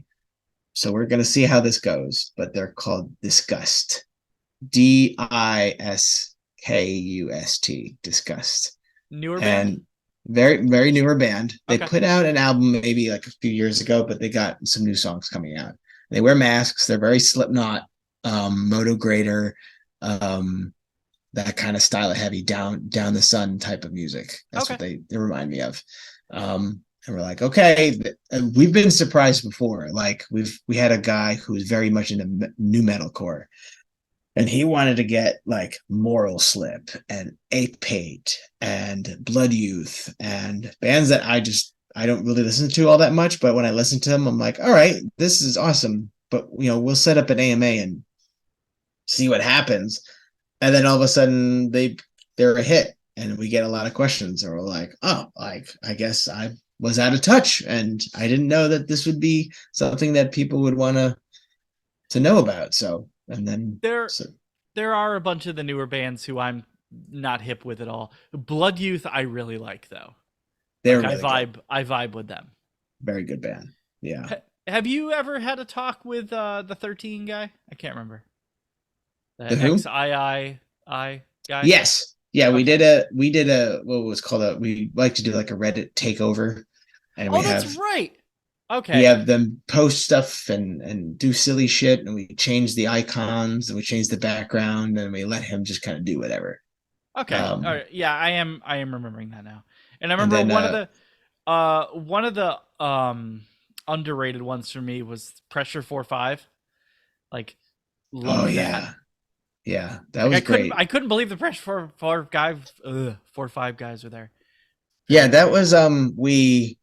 So we're gonna see how this goes, but they're called Disgust. Diskust. Disgust. Newer band? And very, very newer band. They Okay. put out an album maybe like a few years ago, but they got some new songs coming out. They wear masks. They're very Slipknot, Moto Grader, um, that kind of style of heavy down the sun type of music. That's what Okay. they remind me of. And we're like, okay, we've been surprised before. Like we had a guy who was very much into new metalcore, and he wanted to get like Moral Slip and Ape Hate and Blood Youth and bands that I don't really listen to all that much, but when I listen to them, I'm like, all right, this is awesome. But we'll set up an AMA and see what happens. And then all of a sudden they're a hit and we get a lot of questions, and we're like, oh, like I guess I was out of touch and I didn't know that this would be something that people would want to know about. So and then There so there are a bunch of the newer bands who I'm not hip with at all. Blood Youth I really like though. they're Like really good. I vibe with them. Very good band. Yeah. Have you ever had a talk with the 13 guy? I can't remember. The The Who? XIII guy? Yes. Yeah, we Okay. did a what was called we like to do like a Reddit takeover, and Oh, that's right. we Okay. have them post stuff and do silly shit, and we change the icons and we change the background and we let him just kind of do whatever. Okay. All Um right. Yeah, I am remembering that now. And I and remember then one of the underrated ones for me was Pressure 4-5. Like oh loved that. yeah. Yeah, that Like was great. I couldn't believe the Pressure 4-5 guys were there. Yeah, Very that very was cool. we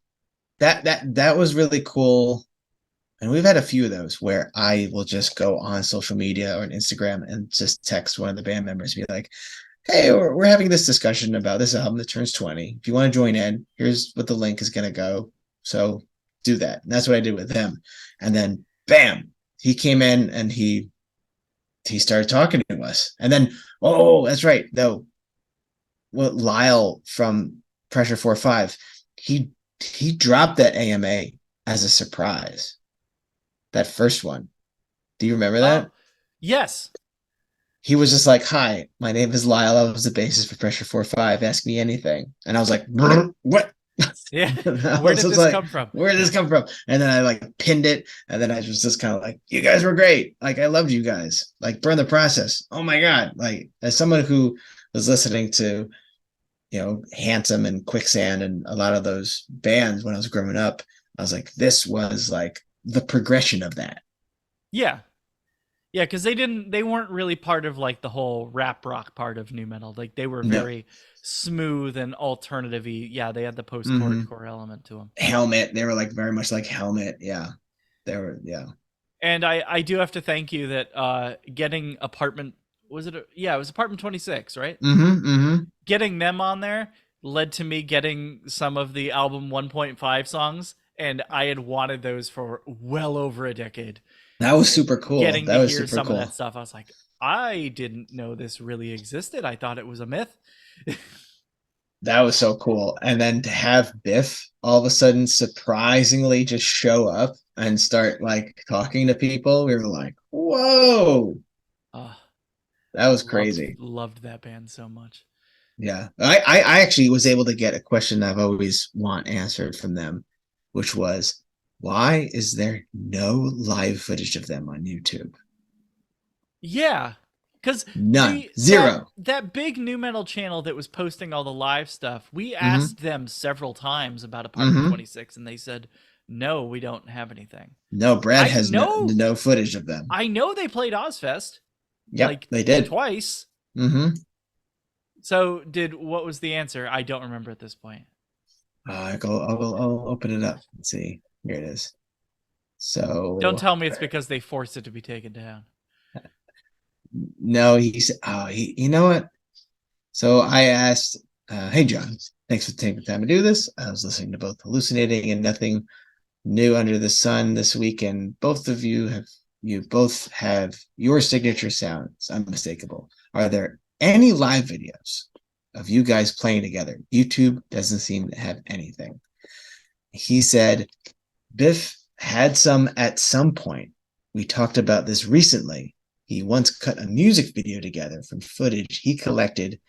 that was really cool. And we've had a few of those where I will just go on social media or on Instagram and just text one of the band members and be like, hey, we're having this discussion about this album that turns 20. If you want to join in, here's what the link is going to go. So do that. And that's what I did with him. And then, bam, he came in and he started talking to us. And then, oh, that's right. Though, well, Lyle from Pressure 4-5, he he dropped that AMA as a surprise. That first one. Do you remember Oh, that? yes. He was just like, "Hi, my name is Lyle. I was the bassist for Pressure 4-5. Ask me anything." And I was like, "What?" Yeah. I Where was did just this like, come from? "Where did this come from?" And then I like pinned it, and then I was just kind of like, "You guys were great. Like I loved you guys. Like burn the process. Oh my god!" Like as someone who was listening to Handsome and Quicksand and a lot of those bands when I was growing up, I was like, this was like the progression of that. Yeah. Yeah, because they weren't really part of like the whole rap rock part of new metal. Like they were No. very smooth and alternative-y. Yeah, they had the Mm-hmm. post-hardcore element to them. Helmet. They were like very much like Helmet. Yeah. They were, yeah. And I do have to thank you that getting apartment was it yeah, it was apartment 26, right? Mm-hmm. Mm-hmm. Getting them on there led to me getting some of the album 1.5 songs, and I had wanted those for well over a decade. That was And super cool. getting That to was hear super some of that cool. stuff, I was like, I didn't know this really existed. I thought it was a myth. That was so cool. And then to have Biff all of a sudden surprisingly just show up and start like talking to people, we were like, whoa, uh, that was crazy. loved that band so much. Yeah. I actually was able to get a question I've always want answered from them, which was, why is there no live footage of them on YouTube? Yeah, because None. the Zero. that big new metal channel that was posting all the live stuff, we Mm-hmm. asked them several times about Apartment Mm-hmm. 26, and they said, "No, we don't have anything." No, Brad I has know, no footage of them. I know they played Ozfest Yep, like they did. twice. Mm-hmm. So did what was the answer? I don't remember at this point. I'll open it up and see. Here it is. Don't So tell me it's because they forced it to be taken down. no, you know what? So I asked, hey John, thanks for taking the time to do this. I was listening to both Hallucinating and Nothing New Under the Sun this week, and you both have your signature sounds unmistakable. Are there any live videos of you guys playing together? YouTube doesn't seem to have anything. He said Biff had some at some point. We talked about this recently. He once cut a music video together from footage he collected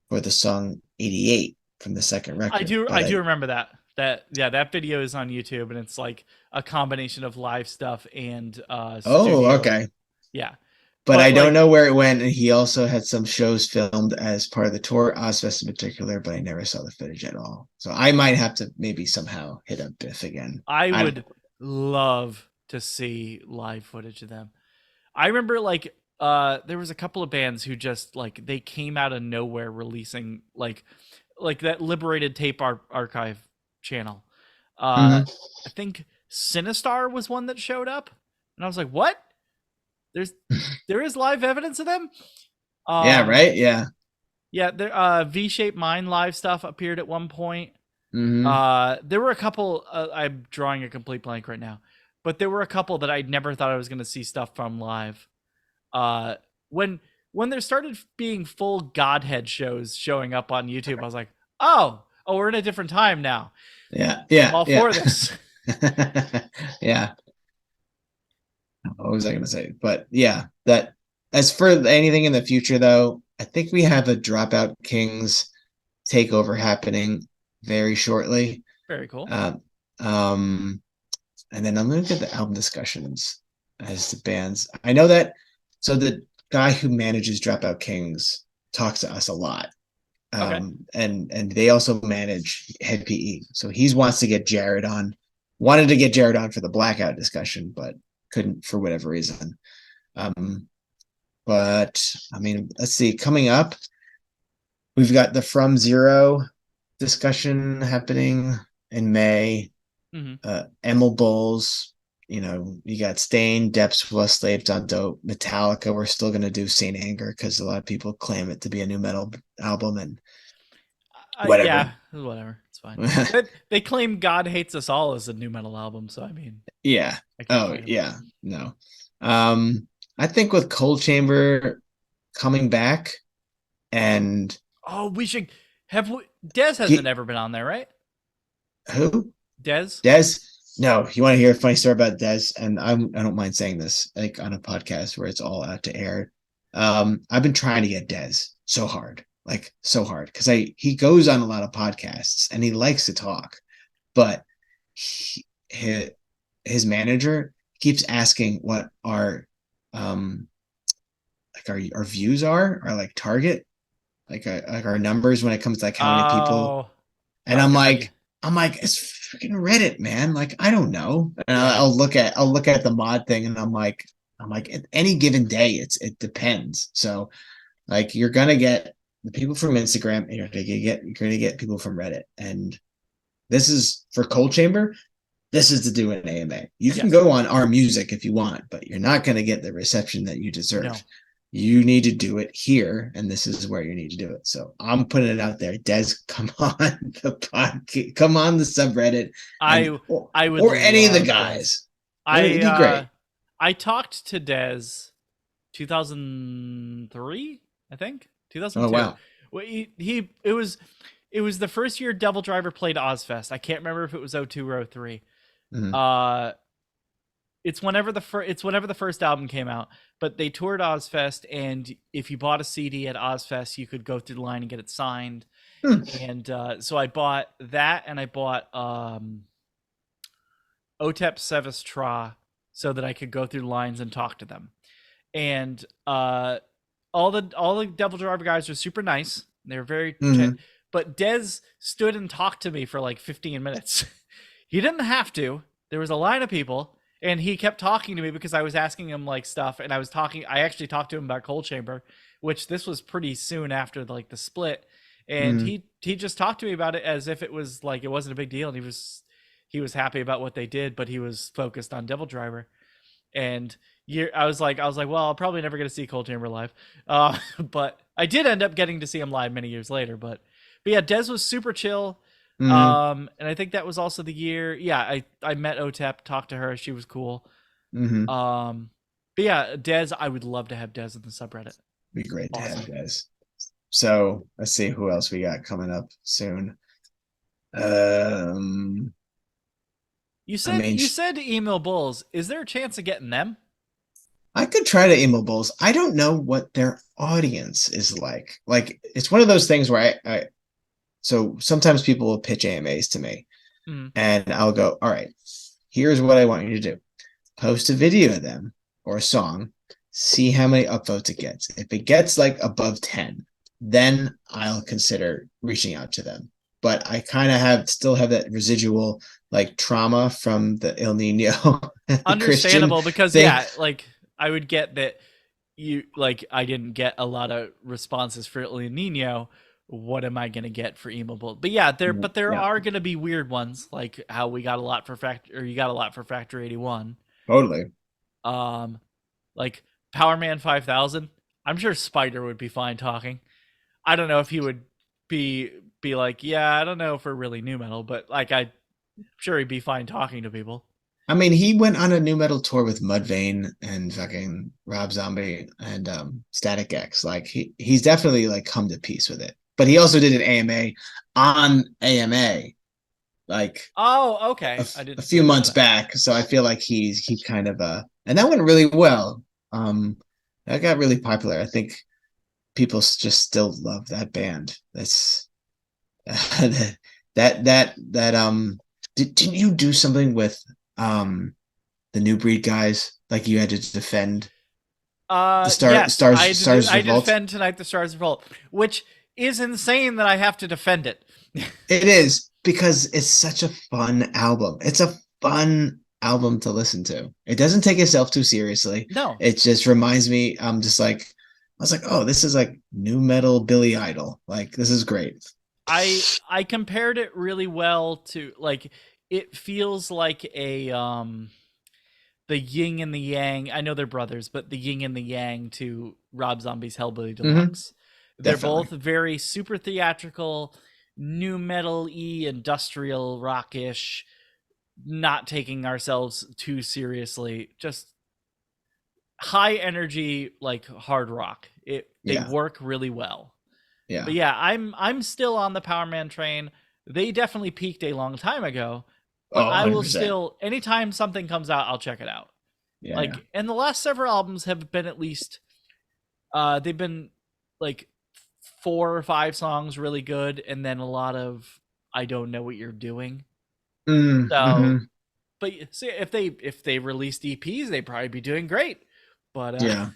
for the song 88 from the second I record. do But I do I, remember that. That video is on YouTube, and it's like a combination of live stuff and oh, studio. okay. Yeah. But I But don't like know where it went. And he also had some shows filmed as part of the tour, Ozfest in particular, but I never saw the footage at all. So I might have to maybe somehow hit up Biff again. I I don't would love to see live footage of them. I remember like there was a couple of bands who just like they came out of nowhere releasing like that Liberated Tape Archive channel. know. I think Sinistar was one that showed up, and I was like, "What? There's there is live evidence of them." Yeah, Um, right? Yeah. yeah, there V-shaped Mind live stuff appeared at one point. Hmm. There were a couple. I'm drawing a complete blank right now, but there were a couple that I never thought I was going to see stuff from live. Uh, when when there started being full Godhead shows showing up on YouTube, I was like, oh, we're in a different time now. Yeah, I'm yeah, all yeah. for this. Yeah. What was I going to say? But yeah, that as for anything in the future, though, I think we have a Dropout Kings takeover happening very shortly. Very cool. Um, um, and then I'm going to get the album discussions as the bands. I know that. So the guy who manages Dropout Kings talks to us a lot. Okay. And they also manage Head PE. So he wants to get Jared on. Wanted to get Jared on for the Blackout discussion, but couldn't for whatever reason. Um, but I mean, let's see. Coming up, we've got the From Zero discussion happening in May. Hmm. Emil Bulls. You got Stain, Depths, Was Slaved on Dope, Metallica. We're still gonna do Saint Anger because a lot of people claim it to be a new metal album and Yeah, whatever. whatever. It's fine. They claim God Hates Us All as a new metal album, so I mean, Yeah. I can't Oh, fight him. yeah. No. I think with Cold Chamber coming back and Oh, we should have Dez hasn't get ever been on there, right? who? Dez. Des? No, you want to hear a funny story about Des? And I don't mind saying this, like on a podcast where it's all out to air. I've been trying to get Des so hard, like so hard, because he goes on a lot of podcasts and he likes to talk, but his manager keeps asking what our um like our views are, our like target, like our numbers when it comes to like how many people. Oh, And good on you. I'm like, it's freaking Reddit, man. Like, I don't know. And Yeah. I'll look at the mod thing, and I'm like, at any given day, it depends. So like, you're gonna get the people from Instagram, and you're gonna get people from Reddit, and this is for Cold Chamber. This is to do an AMA. You can Yes. go on our music if you want, but you're not going to get the reception that you deserve. No. You need to do it here, and this is where you need to do it. So I'm putting it out there. Des, come on the podcast, come on the subreddit, and I I would or any of the love Dez. guys. It'd I be great. I talked to Dez 2003, I think. Oh 2002. wow. Well, it was the first year Devil Driver played Ozfest. I can't remember if it was '02 or '03. Mm-hmm. Uh it's whenever the first album came out, but they toured Ozfest, and if you bought a CD at Ozfest, you could go through the line and get it signed. Hmm. And so I bought that, and I bought Otep Sevis Tra so that I could go through lines and talk to them. And all the Devil Driver guys were super nice. They were very Mm-hmm. but Dez stood and talked to me for like 15 minutes. He didn't have to. There was a line of people, and he kept talking to me because I was asking him like stuff, and I actually talked to him about Cold Chamber, which this was pretty soon after like the split. And Mm-hmm. he just talked to me about it as if it was like it wasn't a big deal, and he was happy about what they did, but he was focused on Devil Driver. And I was like, well, I'll probably never get to see Cold Chamber live, but I did end up getting to see him live many years later. But yeah, Dez was super chill, Mm-hmm. and I think that was also the year. Yeah, I met Otep, talked to her, she was cool. Mm-hmm. But yeah, Dez, I would love to have Dez in the subreddit. Be great to have Awesome. Des. So let's see who else we got coming up soon. Um, You a said main. you said email bulls. Is there a chance of getting them? I could try to email bulls. I don't know what their audience is like. Like it's one of those things where I so sometimes people will pitch AMAs to me, Mm. and I'll go, all right, here's what I want you to do: post a video of them or a song, see how many upvotes it gets. If it gets like above 10, then I'll consider reaching out to them. But I kind of have still have that residual like trauma from the El Nino Christian Understandable, because thing. yeah, like I would get that you like I didn't get a lot of responses for El Nino. What am I gonna get for email bull? But yeah, there Yeah, are gonna be weird ones, like how we got a lot for you got a lot for Factor 81. totally. Um, like Power Man 5000. I'm sure Spider would be fine talking. I don't know if he would be like, yeah, I don't know if we're really new metal, but like I'm sure he'd be fine talking to people. I mean, he went on a new metal tour with Mudvayne and fucking Rob Zombie and Static X. Like he's definitely like come to peace with it. But he also did an AMA on AMA like Oh, okay. a few Didn't know months that. back. So I feel like he kind of and that went really well. That got really popular. I think people just still love that band. That's that didn't you do something with um the New Breed guys? Like you had to defend the Yes, Stars I had to Revolt. defend Tonight the Stars Revolt, which is insane that I have to defend it. It is because it's such a fun album. It's a fun album to listen to. It doesn't take itself too seriously. No, It just reminds me. I'm just like I was like, oh, this is like new metal Billy Idol. Like this is great. I compared it really well to like it feels like a the yin and the yang. I know they're brothers, but the yin and the yang to Rob Zombie's Hellbilly Mm-hmm. Deluxe. They're both Definitely. very super theatrical, new metal y, industrial rockish, not taking ourselves too seriously. Just high energy, like hard rock. They Yeah. work really well. But Yeah. yeah, I'm still on the Power Man train. They definitely peaked a long time ago, but Oh, I will 100%. still anytime something comes out, I'll check it out. Yeah. Yeah. Like, and the last several albums have been at least they've been like 4 or 5 songs really good, and then a lot of I don't know what you're doing. So, Mm-hmm. but see if they released EPs, they'd probably be doing great. But Yeah.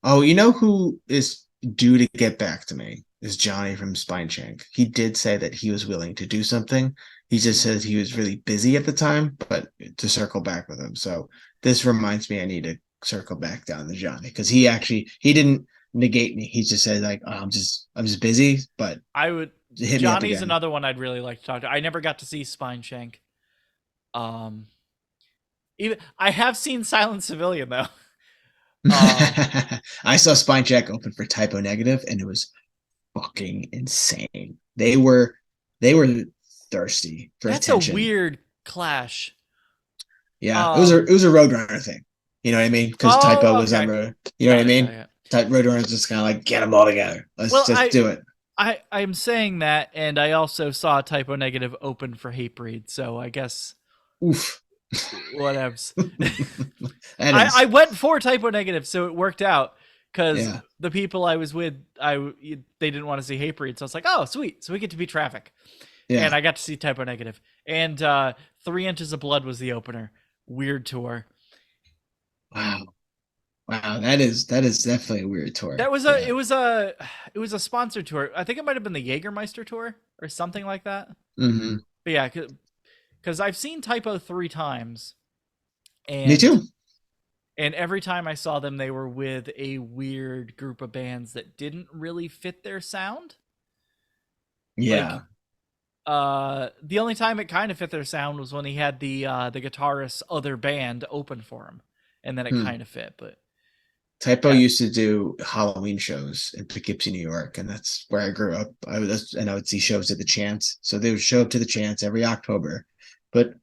Oh, you know who is due to get back to me is Johnny from Spineshank. He did say that he was willing to do something. He just said he was really busy at the time, but to circle back with him. So this reminds me I need to circle back down to Johnny because he didn't negate me. He just said like, oh, I'm just busy, but I would hit me up Johnny's again. another one I'd really like to talk to. I never got to see Spine Shank. Um, even I have seen Silent Civilian though. Um, I saw Spinecheck open for Typo Negative, and it was fucking insane. They were thirsty for that's a attention. weird clash. Yeah, Um, it was a Roadrunner thing. You know what I mean? Because Typo oh, was on okay, Road. You know what got I it, got it, mean? got it. Type Roadrunner just kind of like get them all together. Let's Well, just do it. I'm saying that, and I also saw Typo Negative open for Hatebreed, so I guess Oof. whatevs. That I is, went for Typo Negative, so it worked out because yeah, the people I was with, they didn't want to see Hatebreed, so I was like, oh, sweet, so we get to be Traffic, and yeah. I got to see Typo Negative, and 3 Inches of Blood was the opener. Weird tour. Wow, wow. That is definitely a weird tour. That was a Yeah. it was a sponsored tour. I think it might have been the Jägermeister tour or something like that. Hmm. But yeah, because I've seen Typo 3 times, Me and too. every time I saw them, they were with a weird group of bands that didn't really fit their sound. Like Yeah. the only time it kind of fit their sound was when he had the guitarist's other band open for him, and then it Hmm. kind of fit. But Typo yeah, used to do Halloween shows in Poughkeepsie, New York, and that's where I grew up. I would see shows at the Chance, so they would show up to the Chance every October, put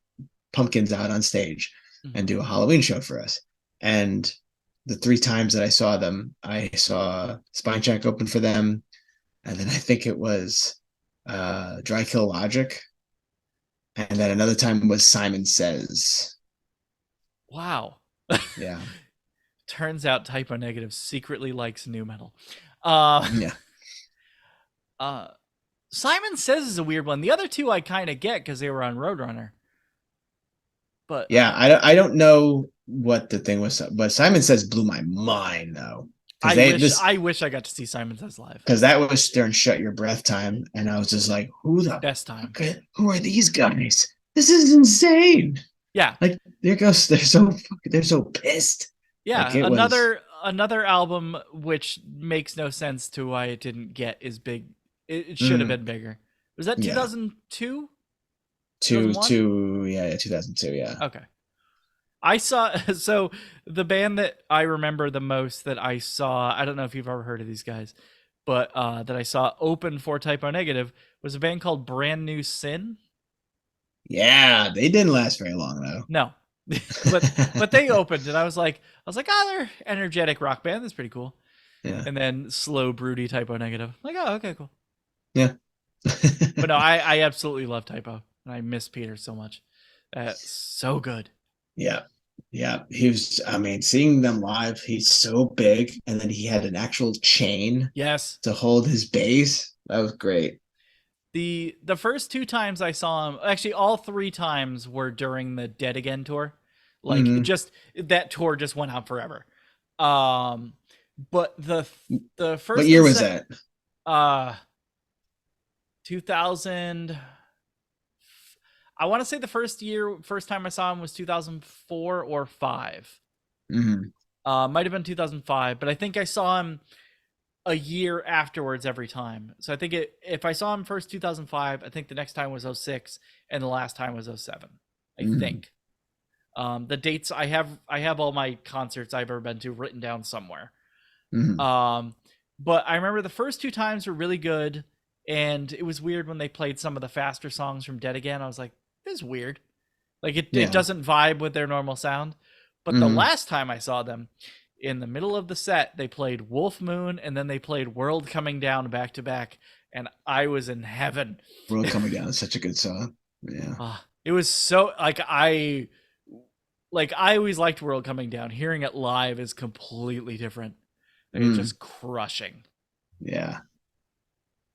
pumpkins out on stage, and mhm. do a Halloween show for us. And the 3 times that I saw them, I saw Spine Check open for them, and then I think it was Dry Kill Logic, And then another time was Simon Says. Wow. Yeah. Turns out Typo Negative secretly likes new metal. Uh, Yeah. uh, Simon Says is a weird one. The other two I kind of get because they were on Roadrunner. But Yeah, I don't know what the thing was, but Simon Says blew my mind though. Because I they wish this I wish I got to see Simon Says live. because that was during Shut Your Breath time, and I was just like, who the Best time. fuck who are these guys? This is insane. Yeah. Like they're so pissed. Like Yeah, it was another album which makes no sense to why it didn't get as big. It should have mm, been bigger. Was that yeah. 2002? Two 2001? two yeah, 2002, yeah. Okay. I saw so the band that I remember the most that I saw, I don't know if you've ever heard of these guys, but that I saw open for Typo Negative was a band called Brand New Sin. Yeah, they didn't last very long though. No. but they opened and I was like, oh, they're energetic rock band. That's pretty cool. Yeah. And then slow, broody Typo Negative. Like, oh, okay, cool. Yeah. But no, I absolutely love Typo, and I miss Peter so much. So good. Yeah. Yeah. He was, I mean, seeing them live, he's so big. And then he had an actual chain Yes. to hold his bass. That was great. The first two times I saw him, actually all three times were during the Dead Again tour. Like Hmm. just that tour just went on forever. Um but the What first year and was second that? 2000, I want to say the first time I saw him was 2004 or 5. Hmm. Might have been 2005, but I think I saw him a year afterwards every time. So I think if I saw him first 2005, I think the next time was '06 and the last time was '07. I Hmm. think. The dates I have all my concerts I've ever been to written down somewhere. Hmm. Um, but I remember the first two times were really good, and it was weird when they played some of the faster songs from Dead Again. I was like, this is weird. Like it Yeah. doesn't vibe with their normal sound. But the Hmm. last time I saw them, in the middle of the set, they played Wolf Moon and then they played World Coming Down back to back, and I was in heaven. World Coming Down is such a good song. Yeah. It was so I always liked World Coming Down. Hearing it live is completely different. It's Mm. just crushing. Yeah.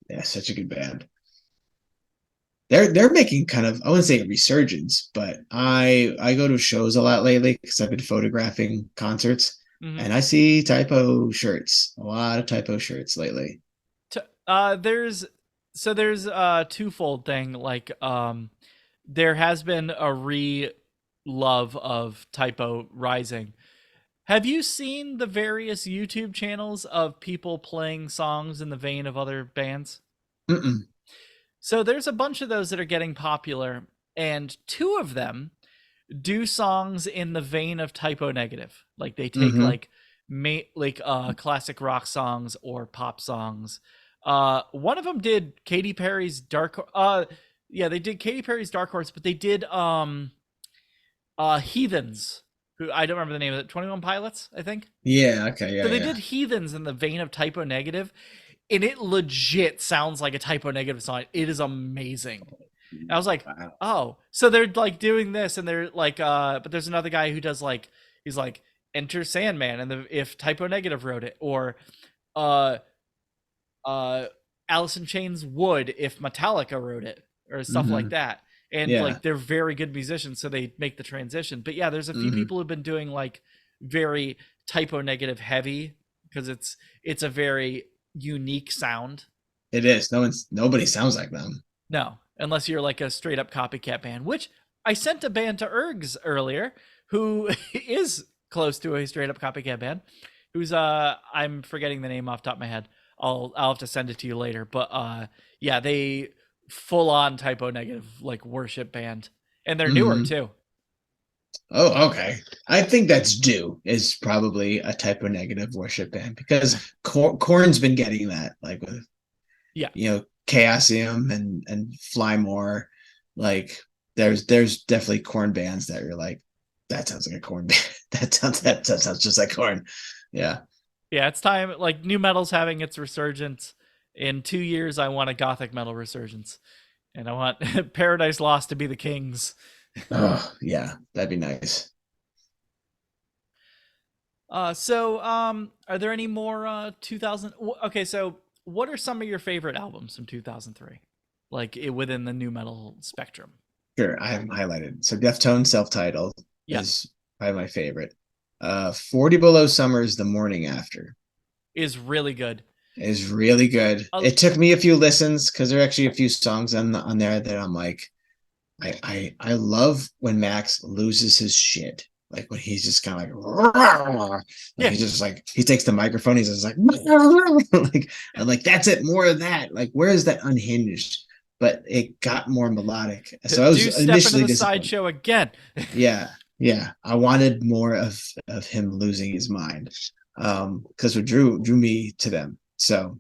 Yeah. Such a good band. They're making kind of, I wouldn't say a resurgence, but I go to shows a lot lately because I've been photographing concerts, Mm-hmm. and I see typo shirts, a lot of typo shirts lately. There's a twofold thing. There has been a love of typo rising. Have you seen the various YouTube channels of people playing songs in the vein of other bands? Mm-mm. So there's a bunch of those that are getting popular, and two of them do songs in the vein of Typo Negative. Like they take Mm-hmm. classic rock songs or pop songs. One of them did Katy Perry's Dark. Yeah, they did Katy Perry's Dark Horse, but they did Heathens, who I don't remember the name of it. 21 Pilots, I think. Yeah. Okay. So Yeah. they Yeah. did Heathens in the vein of Typo Negative, and it legit sounds like a Typo Negative song. It is amazing. And I was like, Wow. oh, so they're like doing this, and they're like, but there's another guy who does he's like, Enter Sandman, and if Typo Negative wrote it, or uh, Alice in Chains would if Metallica wrote it, or stuff like Mm-hmm. that. And Yeah. like they're very good musicians, so they make the transition. But yeah, there's a few Mm-hmm. people who've been doing like very Typo Negative heavy because it's a very unique sound. It is. Nobody sounds like them. No, unless you're like a straight up copycat band, which I sent a band to Ergs earlier who is close to a straight up copycat band. Who's I'm forgetting the name off the top of my head. I'll have to send it to you later. But yeah, they full on Typo Negative like worship band. And they're newer Mm-hmm. too. Oh, okay. I think that's due is probably a typo negative worship band because Korn's been getting that, like with Yeah. Chaosium and Fly More. Like there's definitely Korn bands that are like, that sounds like a Korn band. That sounds just like Korn. Yeah. Yeah, it's time. Like new metal's having its resurgence. In 2 years, I want a gothic metal resurgence. And I want Paradise Lost to be the Kings. Oh, yeah, that'd be nice. Are there any more 2000? Okay, so what are some of your favorite albums from 2003? Like within the new metal spectrum? Sure, I have them highlighted. So Deftones self-titled Yeah, is probably my favorite. 40 Below Summer's The Morning After is really good. is really good. Uh, It took me a few listens because there are actually a few songs on there that I'm like, I love when Max loses his shit. Like when he's just kind of like yeah, he's just like he takes the microphone, he's just like like I'm like that's it, more of that. Like where is that unhinged? But it got more melodic. So I was do step into initially the disappointed. sideshow again. Yeah, yeah. I wanted more of him losing his mind. Because what drew me to them. So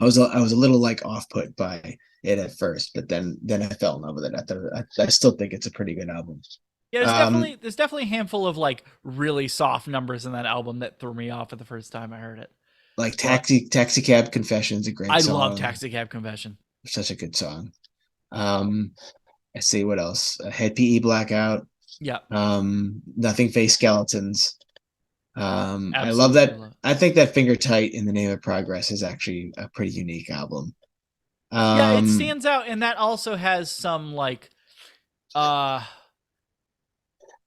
I was a little like off put by it at first, but then I fell in love with it. I still think it's a pretty good album. Yeah, Um, there's definitely a handful of like really soft numbers in that album that threw me off at the first time I heard it. like But Taxi Cab Confession's a great I love song. Taxi Cab Confession. Such a good song. Um, I see what else. Head PE Blackout. Yeah, Nothing Face Skeletons. I love absolutely that. love it. I think that Finger Tight in the Name of Progress is actually a pretty unique album. Yeah, it Um, stands out, and that also has some like uh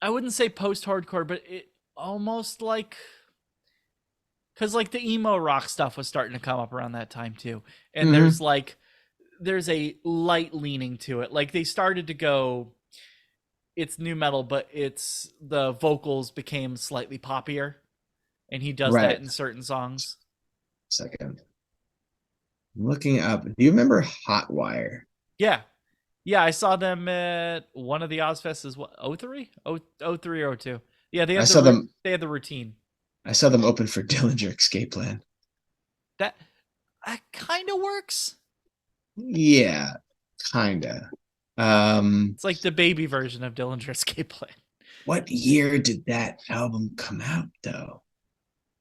I wouldn't say post hardcore, but it almost like because like the emo rock stuff was starting to come up around that time too, and mhm, there's a light leaning to it. Like they started to go, it's new metal, but it's the vocals became slightly poppier, and he does that right. in certain songs. Second. I'm looking up. Do you remember Hotwire? Yeah, yeah, I saw them at one of the Ozfests as well. 03? 03 or 02. Yeah, I saw them. they had the routine. I saw them open for Dillinger Escape Plan. That that kind of works. Yeah, kinda. It's like the baby version of Dillinger Escape Plan. What year did that album come out though?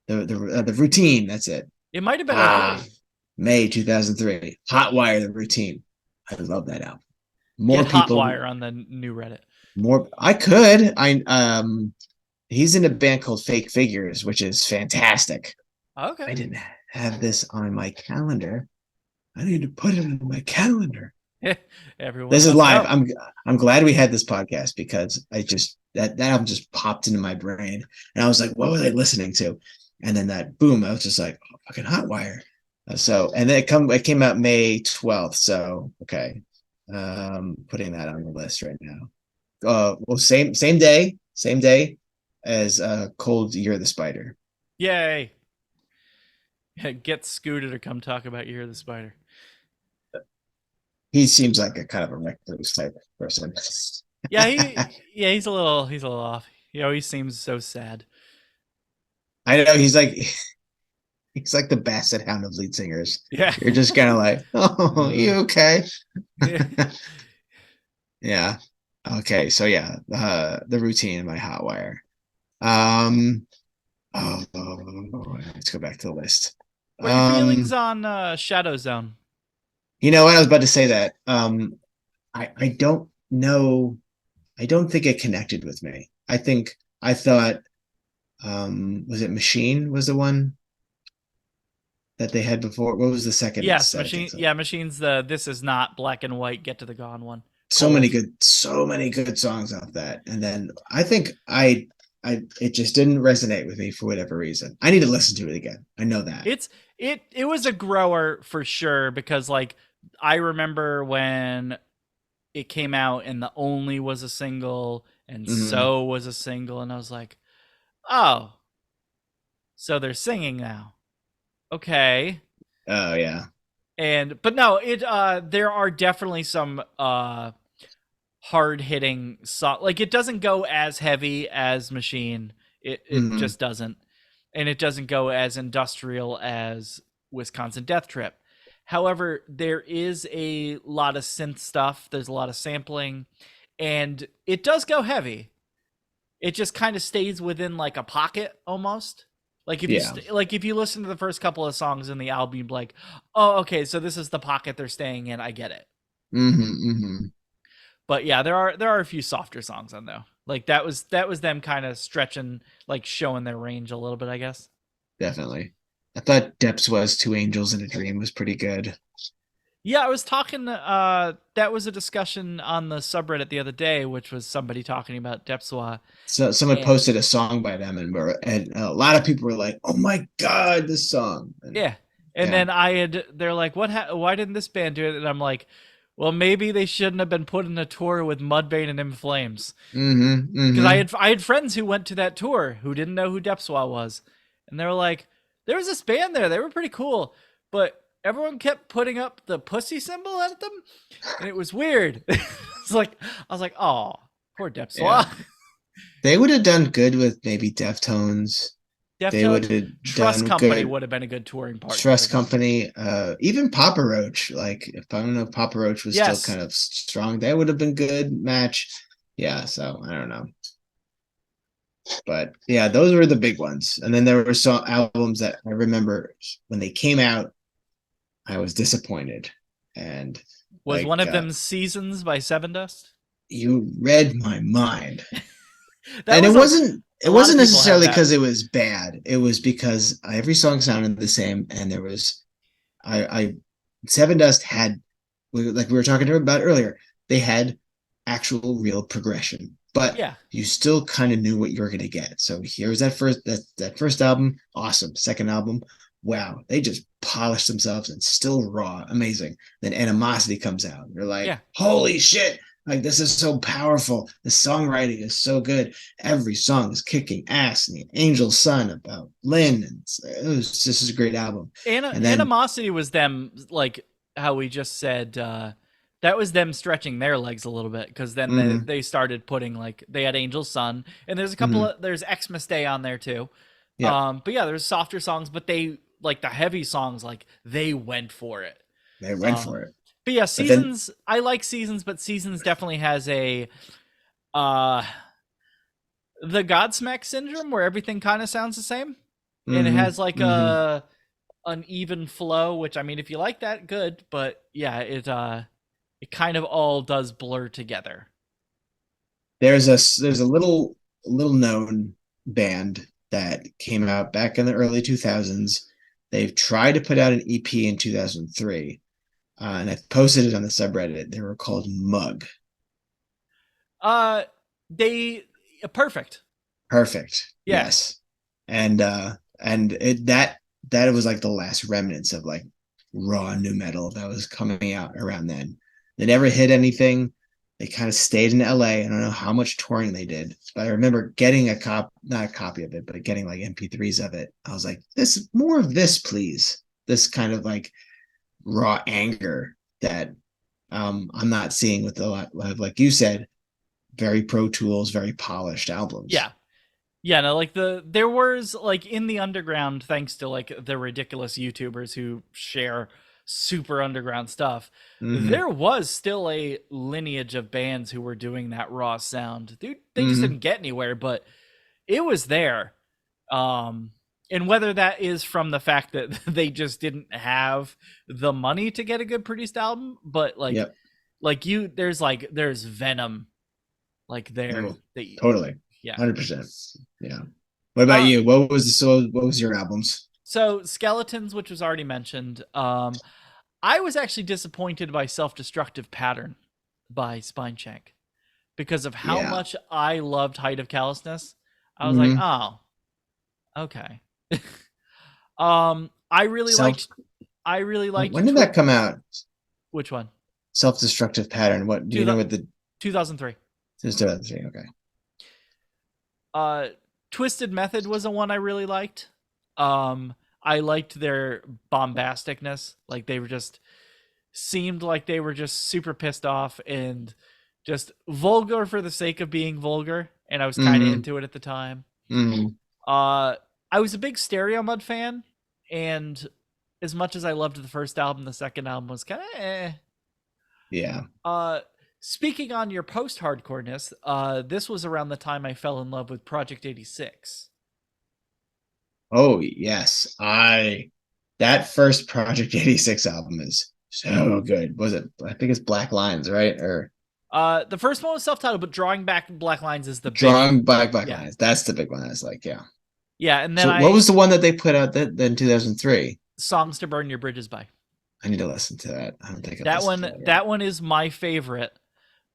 The routine. That's it. It might have been Ah, 03. May 2003. Hotwire. The routine. I love that album. More Get people. Hotwire on the new Reddit. More. I could. I. He's in a band called Fake Figures, which is fantastic. Okay. I didn't have this on my calendar. I need to put it on my calendar. Everyone This is must live. know. I'm glad we had this podcast because I just that album just popped into my brain, and I was like, what were they listening to? And then that boom, I was just like, oh, fucking Hotwire. So and then it came out May 12th. So okay, putting that on the list right now. Well, same day as Cold Year of the Spider. Yay. Get Scooter to come talk about Year of the Spider. He seems like a kind of a recluse type of person. He's a little off. He always seems so sad. I know he's like the basset hound of lead singers. Yeah. You're just kind of like, oh, you okay? Yeah. Yeah. Okay. So yeah, the routine by Hotwire. Um. Let's go back to the list. What are your feelings Um. on Shadow Zone? You know what? I was about to say that. I don't know. I don't think it connected with me. I thought was it Machine was the one that they had before? What was the second Yes, set? I think Machine. so. Yeah, Machine's the This Is Not Black and White, Get to the Gone one. So Cold. so many good songs off that. And then I think it just didn't resonate with me for whatever reason. I need to listen to it again. I know that. It was a grower for sure because like I remember when it came out and the Only was a single and Mhm. So was a single and I was like, "Oh, so they're singing now." Okay. Oh yeah. And but no, it there are definitely some hard hitting song. Like it doesn't go as heavy as Machine. It Mhm. just doesn't, and it doesn't go as industrial as Wisconsin Death Trip. However, there is a lot of synth stuff. There's a lot of sampling, and it does go heavy. It just kind of stays within like a pocket almost. Yeah. Like if you listen to the first couple of songs in the album, you'd be like, oh, okay, so this is the pocket they're staying in. I get it. Mm-hmm. But yeah, there are a few softer songs on though. Like that was them kind of stretching, like showing their range a little bit, I guess. Definitely. I thought Depths was Two Angels in a Dream was pretty good. Yeah, I was talking. That was a discussion on the subreddit the other day, which was somebody talking about Depswa, So someone and posted a song by them, and a lot of people were like, "Oh my god, this song!" And yeah, and yeah, then they're like, why didn't this band do it? And I'm like, well, maybe they shouldn't have been put in a tour with Mudvayne and In Flames, because mm-hmm. I had friends who went to that tour who didn't know who Depswa was, and they were like, there was this band there, they were pretty cool, but everyone kept putting up the pussy symbol at them, and it was weird. It's like I was like, oh, poor Yeah, Depswa. they would have done good with maybe Deftones. They would Deftones, have Trust done Company good. would have been a good touring partner for Trust them. Company, even Papa Roach. Like if I don't know if Papa Roach was still Yes, kind of strong, that would have been good match. Yeah, so I don't know, but yeah, those were the big ones. And then there were some albums that I remember when they came out, I was disappointed. And was one like of them Seasons by Seven Dust. you read my mind. That And was it a lot of wasn't people had necessarily that. because it was bad. It was because every song sounded the same, and there was I Seven Dust had, like we were talking about earlier, they had actual real progression, but Yeah, you still kind of knew what you were going to get. So here's that first album, awesome. Second album, wow, they just polished themselves and still raw, amazing. Then Animosity comes out. You're like, yeah, holy shit. Like this is so powerful. The songwriting is so good. Every song is kicking ass. And the Angel Sun about Lynn, and this is a great album. And then Animosity was them, like how we just said. That was them stretching their legs a little bit, because then mm-hmm, they started putting, like, they had Angel Sun, and there's a couple mm-hmm, of there's Xmas Day on there too. yeah, But yeah, there's softer songs, but they, like, the heavy songs, like, they went for it. they went for Um, it. but yeah, But then Seasons. I like Seasons, but Seasons definitely has a uh the Godsmack syndrome, where everything kind of sounds the same, and it has mm-hmm, like mm-hmm. a an even flow. Which, I mean, if you like that, good. But yeah, it kind of all does blur together. There's a little known band that came out back in the early 2000s. They've tried to put out an EP in 2003, and I posted it on the subreddit. They were called Mug. Uh, they perfect. Perfect. Yeah, Yes. And that was like the last remnants of like raw new metal that was coming out around then. They never hit anything. They kind of stayed in LA. I don't know how much touring they did, but I remember getting not a copy of it, but getting like MP3s of it. I was like, this more of this, please. This kind of like raw anger that I'm not seeing with a lot of, like you said, very Pro Tools, very polished albums. yeah, yeah. No, like there was, like, in the underground, thanks to, like, the ridiculous YouTubers who share super underground stuff. Mm-hmm. There was still a lineage of bands who were doing that raw sound. Dude, they just Mm-hmm. didn't get anywhere, but it was there. Um, and whether that is from the fact that they just didn't have the money to get a good produced album, but Yep. there's Venom, like, there No, that totally. yeah. 100%. Yeah. What about Uh, you? What was your albums? so Skeletons, which was already mentioned. I was actually disappointed by Self Destructive Pattern by Spineshank, because of how Yeah. much I loved Height of Callousness. I was like, Mm-hmm. oh, okay. I really Self liked I really liked when did that come out? which one? Self-destructive pattern. What do Two you know what the 2003. okay. Uh Twisted Method was the one I really liked. I liked their bombasticness. Like, they were just seemed like they were just super pissed off and just vulgar for the sake of being vulgar, and I was kind of Mm-hmm. into it at the time. Mm-hmm. Uh I was a big Stereo Mud fan, and as much as I loved the first album, the second album was kind of eh. Yeah. Uh, Speaking on your post-hardcoreness, this was around the time I fell in love with Project 86. Oh, yes. I That first Project 86 album is So good. Was it? I think it's Black Lines, right? Or The first one was self-titled, but Drawing Back Black Lines is the big, Drawing Black yeah, Lines. That's the big one. I was like, yeah. yeah. And then So what I was the one that they put out that in 2003? Songs to Burn Your Bridges by. I need to listen to that. I don't think I've That listened to one, that yet. that one is my favorite.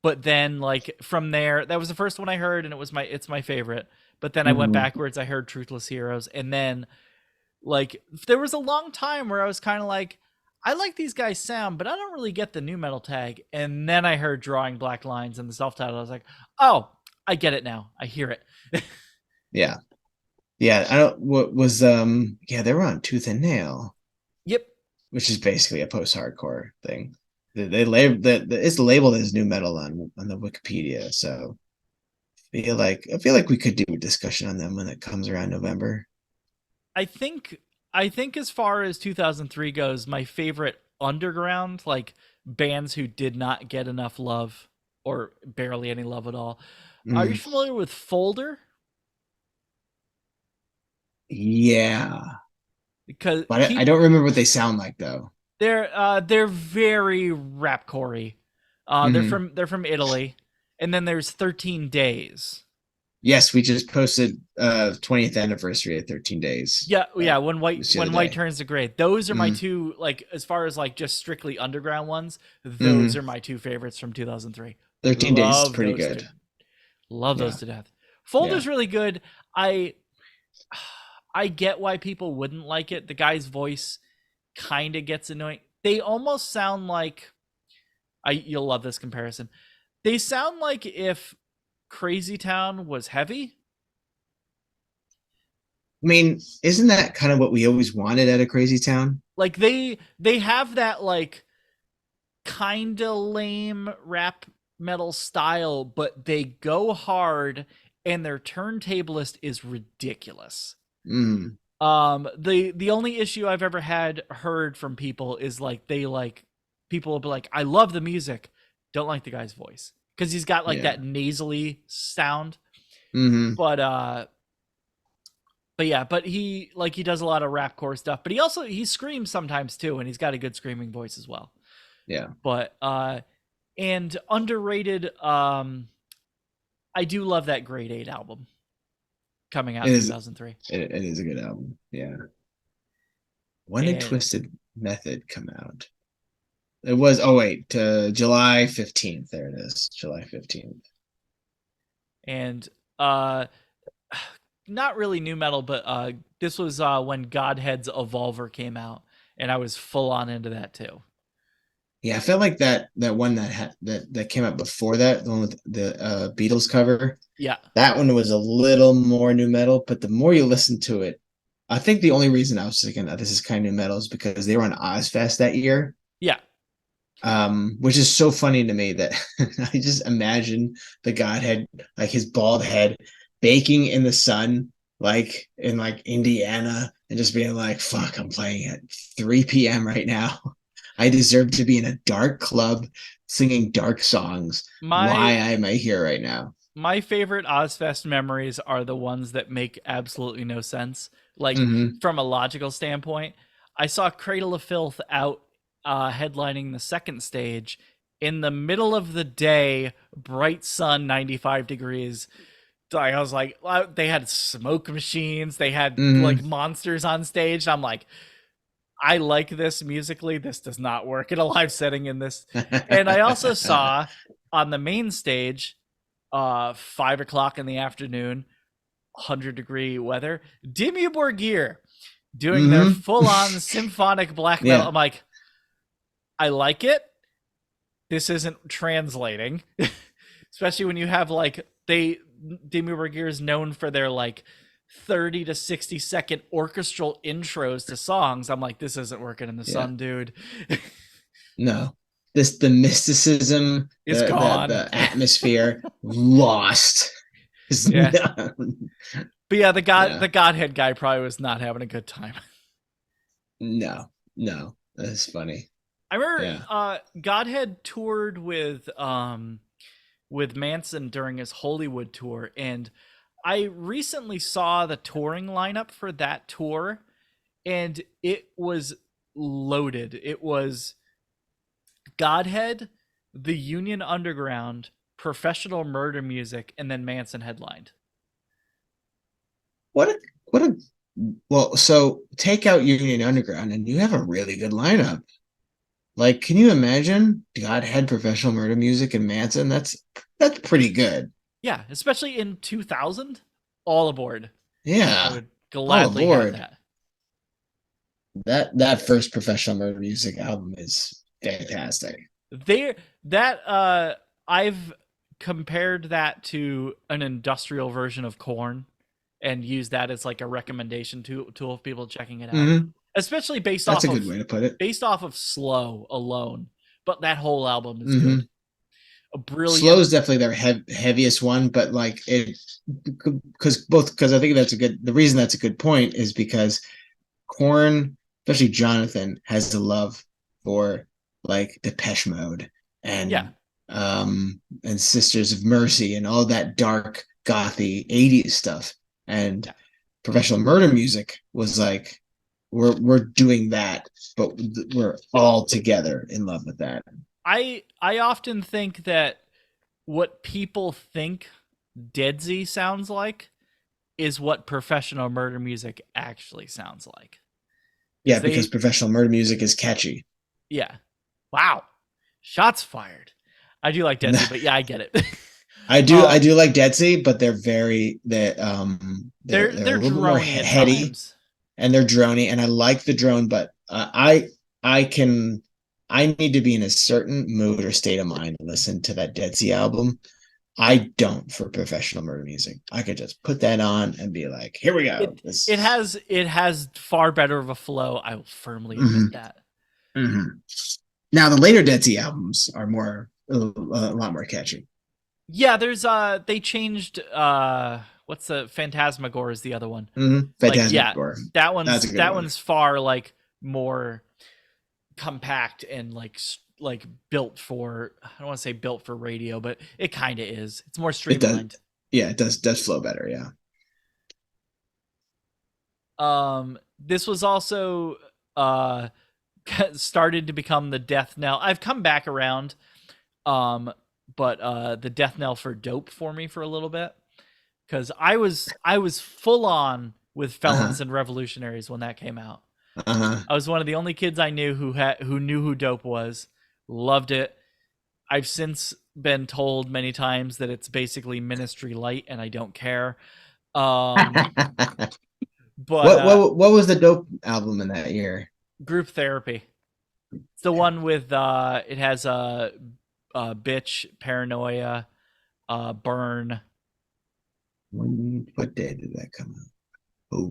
But then, like from there, that was the first one I heard, and it's my favorite. But then I went Mhm. backwards. I heard Truthless Heroes, and then like there was a long time where I was kind of like, I like these guys' sound, but I don't really get the new metal tag. And then I heard Drawing Black Lines and the self-titled. I was like, oh, I get it now. I hear it. Yeah. Yeah. I don't what was yeah, they were on Tooth and Nail, Yep. which is basically a post-hardcore thing. They label that it's labeled as new metal on the Wikipedia. So I feel like we could do a discussion on them when it comes around November. I think I think as far as 2003 goes, my favorite underground like bands who did not get enough love or barely any love at all. Are you Mm, familiar with Folder? yeah. Because But I don't remember what they sound like though. they're very rapcore-y. Hmm. They're from Italy, and then there's 13 Days. Yes, we just posted 20th anniversary of 13 days Yeah, yeah. just the other When white day. turns to gray. Those are my Mm, two like as far as like just strictly underground ones. Those mm. are my two favorites from 2003. 13 days is Love pretty those good. to love those Yeah. to death. Yeah. Folder's really good. I I get why people wouldn't like it. The guy's voice kind of gets annoying. They almost sound like I you'll love this comparison. They sound like if Crazy Town was heavy. I mean, isn't that kind of what we always wanted at a crazy town? Like they have that like kind of lame rap metal style, but they go hard and their turntablist is ridiculous. Mm, The only issue I've ever had heard from people is like they like people will be like, I love the music, don't like the guy's voice because he's got like yeah. that nasally sound. Hmm. But but yeah, but he does a lot of rap core stuff, but he screams sometimes too, and he's got a good screaming voice as well. Yeah. But and underrated, I do love that Grade 8 album coming out It in is 2003. it is a good album. Yeah. When did And Twisted Method come out? It was July 15th. There it is. July 15th. and uh not really new metal, but this was when Godhead's Evolver came out, and I was full on into that too. Yeah, I felt like that one that came out before that, the one with the Beatles cover, Yeah, that one was a little more new metal, but the more you listen to it, I think the only reason I was thinking, this is kind of new metal is because they were on Ozfest that year. yeah. Which is so funny to me that I just imagine the Godhead, like his bald head, baking in the sun, like in like Indiana, and just being like, "Fuck, I'm playing at 3 p.m. right now. I deserve to be in a dark club singing dark songs. Why My am I here right now?" my favorite Ozfest memories are the ones that make absolutely no sense. Like Hmm. from a logical standpoint, I saw Cradle of Filth out headlining the second stage in the middle of the day, bright sun, 95 degrees. I was like, they had smoke machines, they had Hmm. like monsters on stage. I'm like, I like this musically. This does not work in a live setting in this. And I also saw on the main stage, 5 o'clock in the afternoon, 100-degree weather, Dimmu Borgir doing their Hmm. full-on symphonic black metal. Yeah. I'm like, I like it. This isn't translating, especially when you have like Dimmu Borgir is known for their like 30 to 60-second orchestral intros to songs. I'm like, this isn't working in the Yeah. sun, dude. No. The mysticism, It's gone. the atmosphere lost. Yeah. But yeah, Yeah. the Godhead guy probably was not having a good time. No, no, that's funny. I remember Yeah. Godhead toured with Manson during his Hollywood tour, and I recently saw the touring lineup for that tour, and it was loaded. It was Godhead, the Union Underground, Professional Murder Music, and then Manson headlined. What a what a well, so take out Union Underground and you have a really good lineup. Like, can you imagine Godhead, Professional Murder Music, and Manson? That's pretty good. Yeah, especially in 2000. All aboard. I Yeah. would All gladly have aboard. that. That first Professional Murder Music album is fantastic. They that I've compared that to an industrial version of Corn and used that as like a recommendation tool of people checking it out. Hmm. Especially That's a good way to put it. based off of Slow alone. But that whole album is Hmm. good. A Slow brilliant. is definitely their heaviest one, but like it, because I think that's a good. The reason that's a good point is because Korn, especially Jonathan, has a love for like Depeche Mode Yeah. and Sisters of Mercy and all that dark gothy 80s stuff. And Yeah. Professional Murder Music was like we're doing that, but we're all together in love with that. I often think that what people think Dead Z sounds like is what Professional Murder Music actually sounds like. Yeah, Because because they, Professional Murder Music is catchy. yeah. Wow. Shots fired. I do like Dead Z, but yeah, I get it. I um, do like Dead Sea, but they're a they're little bit more drony at heady times. and they're drony, and I like the drone, but I can I need to be in a certain mood or state of mind to listen to that Dead Sea album. I don't for Professional Murder Music. I could just put that on and be like, here we go. This It has far better of a flow. I will firmly admit mhm, that. mhm. Now the later Dead Sea albums are more a lot more catchy. Yeah, there's they changed what's the Phantasmagore is the other one. Like yeah, Phantasmagoria. That's a good that one. one's far like more compact and like built for, I don't want to say built for radio, but it kind of is. It's more It does, streamlined. yeah, it does flow better. Yeah. This was also uh started to become the death knell. I've come back around, um, but the death knell for dope for me for a little bit because I was full on with Uh huh. Felons and Revolutionaries when that came out. Uh huh. I was one of the only kids I knew who knew who dope was, loved it. I've since been told many times that it's basically Ministry Light, and I don't care. Um, but what was the dope album in that year? Group Therapy. It's the one with it has bitch, paranoia, burn. What day did that come out? Oh,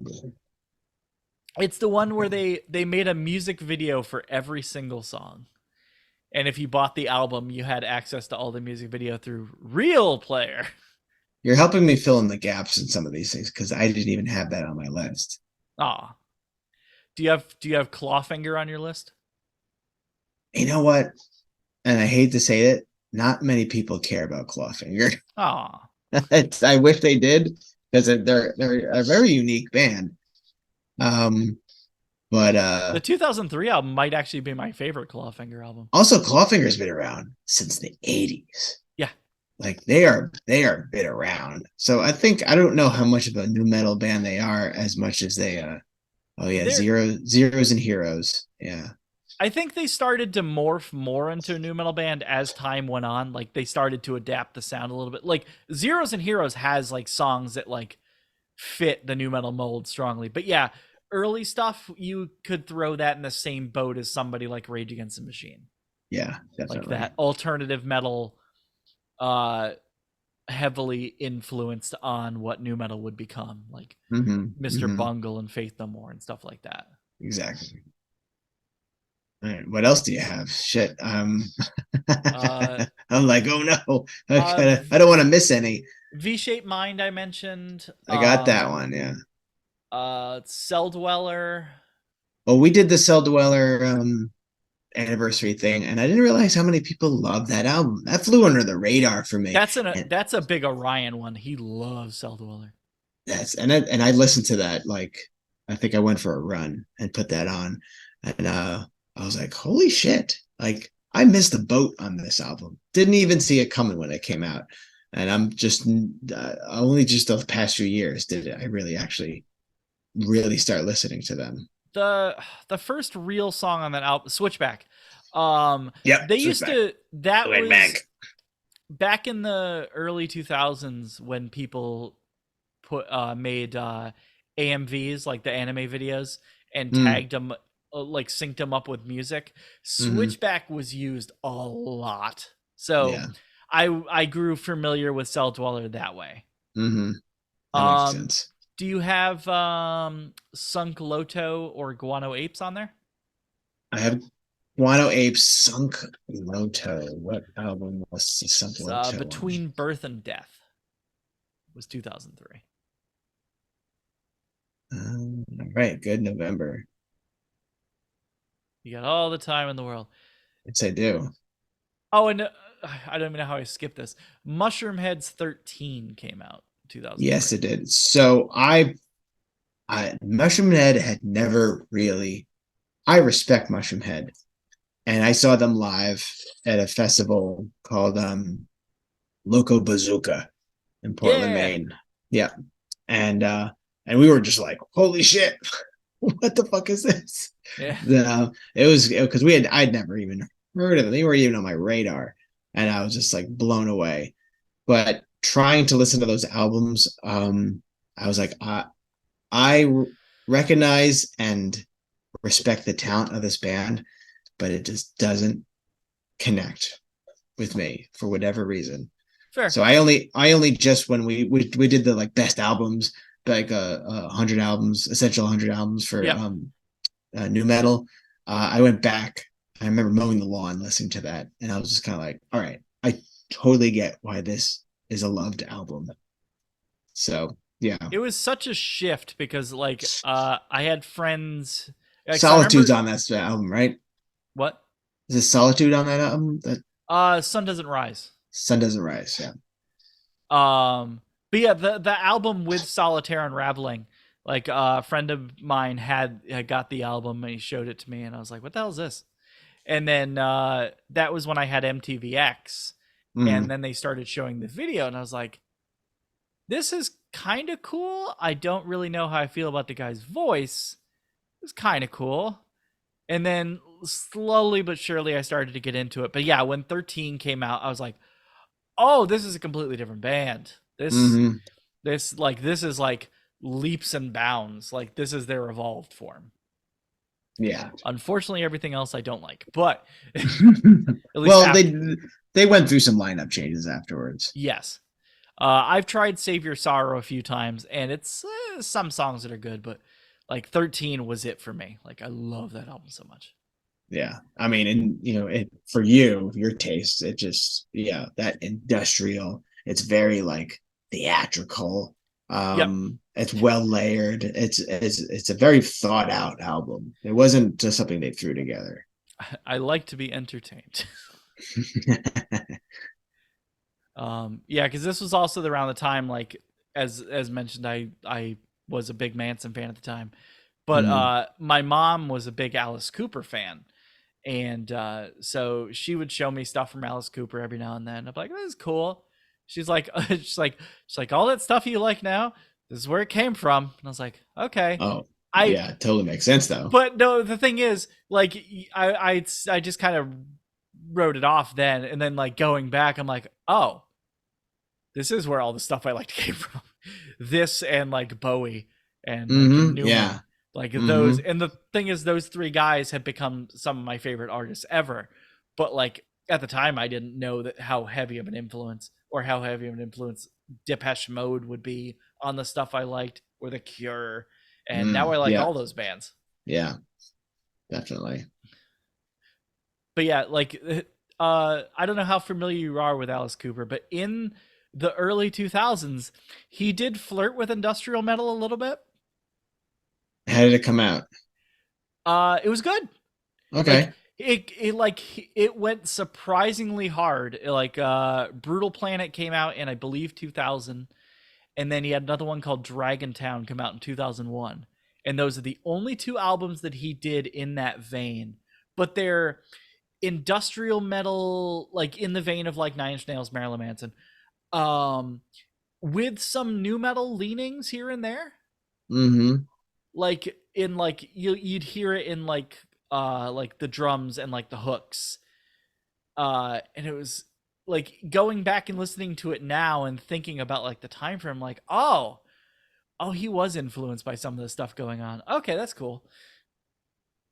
It's the one where okay. they made a music video for every single song. And if you bought the album, you had access to all the music video through Real Player. You're helping me fill in the gaps in some of these things because I didn't even have that on my list. Aw. Do you have Clawfinger on your list? You know what? And I hate to say it, not many people care about Clawfinger. Aw. I wish they did because they're a very unique band. Um, but The 2003 album might actually be my favorite Clawfinger album. also Clawfinger's been around since the 80s. Yeah. Like they are been around. So I don't know how much of a new metal band they are as much as they oh yeah, They're zeros and heroes. Yeah. I think they started to morph more into a new metal band as time went on. Like they started to adapt the sound a little bit. Like Zeros and Heroes has like songs that like fit the new metal mold strongly. But yeah, early stuff you could throw that in the same boat as somebody like Rage Against the Machine. Yeah, Like definitely. that alternative metal uh heavily influenced on what new metal would become, like Mm-hmm. Mr. Mm-hmm. Bungle and Faith No More and stuff like that. Exactly. All right. What else do you have? Shit. Uh I'm like, oh no, uh I don't want to miss any. V-shaped mind I mentioned. I got that one. Yeah. Cell Dweller. Well, we did the Cell Dweller anniversary thing, and I didn't realize how many people love that album. That flew under the radar for me. And That's a big Orion one. He loves Cell Dweller. I listened to that like I think I went for a run and put that on, and I was like, holy shit! Like I missed the boat on this album. Didn't even see it coming when it came out. And I'm just only just the past few years did I really actually really start listening to them. the the first real song on that album, Switchback. Yep, They used switchback. to. That Went was back. back in the early 2000s when people put made AMVs, like the anime videos, and Mm, tagged them, like synced them up with music. hmm. Switchback was used a lot, so Yeah. I grew familiar with Cell Dweller that way. Hmm. That makes Um, sense. do you have Sunk Loto or Guano Apes on there? I have Guano Apes Sunk Loto. What album was the Sunk It's, Loto on? Between Birth and Death was 2003. All right, good November. You got all the time in the world. Yes, I do. Oh, and I don't even know how I skipped this. Mushroom Heads 13 came out Yes, 2003. it did. So I Mushroom Head had never really. I respect Mushroom Head, and I saw them live at a festival called Loco Bazooka in Portland, Yeah. Maine. Yeah, and and we were just like, holy shit, what the fuck is this? Yeah. It was because I'd never even heard of them. They weren't even on my radar, and I was just like blown away. But trying to listen to those albums, I was like, I recognize and respect the talent of this band, but it just doesn't connect with me for whatever reason. Fair. So I only just when we did the like best albums, like 100 albums, essential 100 albums for Yep. new metal. I went back. I remember mowing the lawn, listening to that, and I was just kind of like, all right, I totally get why this is a loved album. So yeah, It was such a shift because like I had friends like so I Solitude's remember on that album, right? what? Is it Solitude on that album? That Sun Doesn't Rise. Sun Doesn't Rise. Yeah. Um, but yeah, the album with Solitaire Unraveling, like a friend of mine had got the album and he showed it to me and I was like, "What the hell is this?" And then that was when I had MTVX, and Mm, then they started showing the video and I was like, "This is kind of cool. I don't really know how I feel about the guy's voice. It's kind of cool." And then slowly but surely I started to get into it. But yeah, when 13 came out, I was like, "Oh, this is a completely different band. hmm. This is like leaps and bounds. Like this is their evolved form." Yeah. Unfortunately, everything else I don't like, but at least Well, after, they went through some lineup changes afterwards. yes. I've tried Save Your Sorrow a few times, and it's some songs that are good, but like 13 was it for me. Like I love that album so much. Yeah, I mean, and for you, your taste, it just that industrial. It's very like theatrical. Yep. It's well layered. It's a very thought out album. It wasn't just something they threw together. I like to be entertained. Yeah, because this was also around the time, like as mentioned, I was a big Manson fan at the time, but Mm. my mom was a big Alice Cooper fan, and so she would show me stuff from Alice Cooper every now and then. I'm like, "This is cool." She's like, she's like, "All that stuff you like now, this is where it came from." And I was like, "Okay." Oh, I yeah, totally makes sense though. But no, the thing is, like, I just kind of wrote it off then, and then like going back, I'm like, "Oh, this is where all the stuff I liked came from." This and like Bowie and like Yeah. Newman, like those. Hmm. And the thing is, those three guys have become some of my favorite artists ever. But like at the time, I didn't know that how heavy of an influence or how heavy of an influence Depeche Mode would be on the stuff I liked, or The Cure. And now I like Yeah. all those bands. Yeah. Definitely. But yeah, like I don't know how familiar you are with Alice Cooper, but in the early 2000s, he did flirt with industrial metal a little bit. How did it come out? It was good. Like Okay. it went surprisingly hard. Like Brutal Planet came out in I believe 2000, and then he had another one called Dragon Town come out in 2001. And those are the only two albums that he did in that vein. But they're industrial metal, like in the vein of like Nine Inch Nails, Marilyn Manson, um, with some new metal leanings here and there. Mm-hmm. Like in like you'd hear it in like the drums and like the hooks. And it was like going back and listening to it now and thinking about like the time frame, like, oh, he was influenced by some of the stuff going on. Okay, that's cool.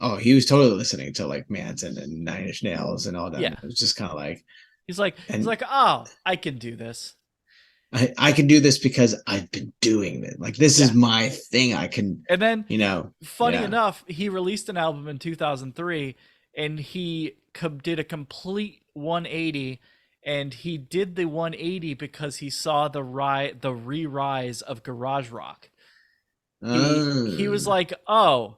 Oh, he was totally listening to like Manson and Nine Inch Nails and all them. Yeah. It was just kind of like, He's and like, oh, I can do this. I can do this because I've been doing it. Like this is Yeah. my thing. I can, And then, funny yeah. enough, he released an album in 2003, and he did a complete 180. And he did the 180 because he saw the re-rise of garage rock. He was Uh, like, oh,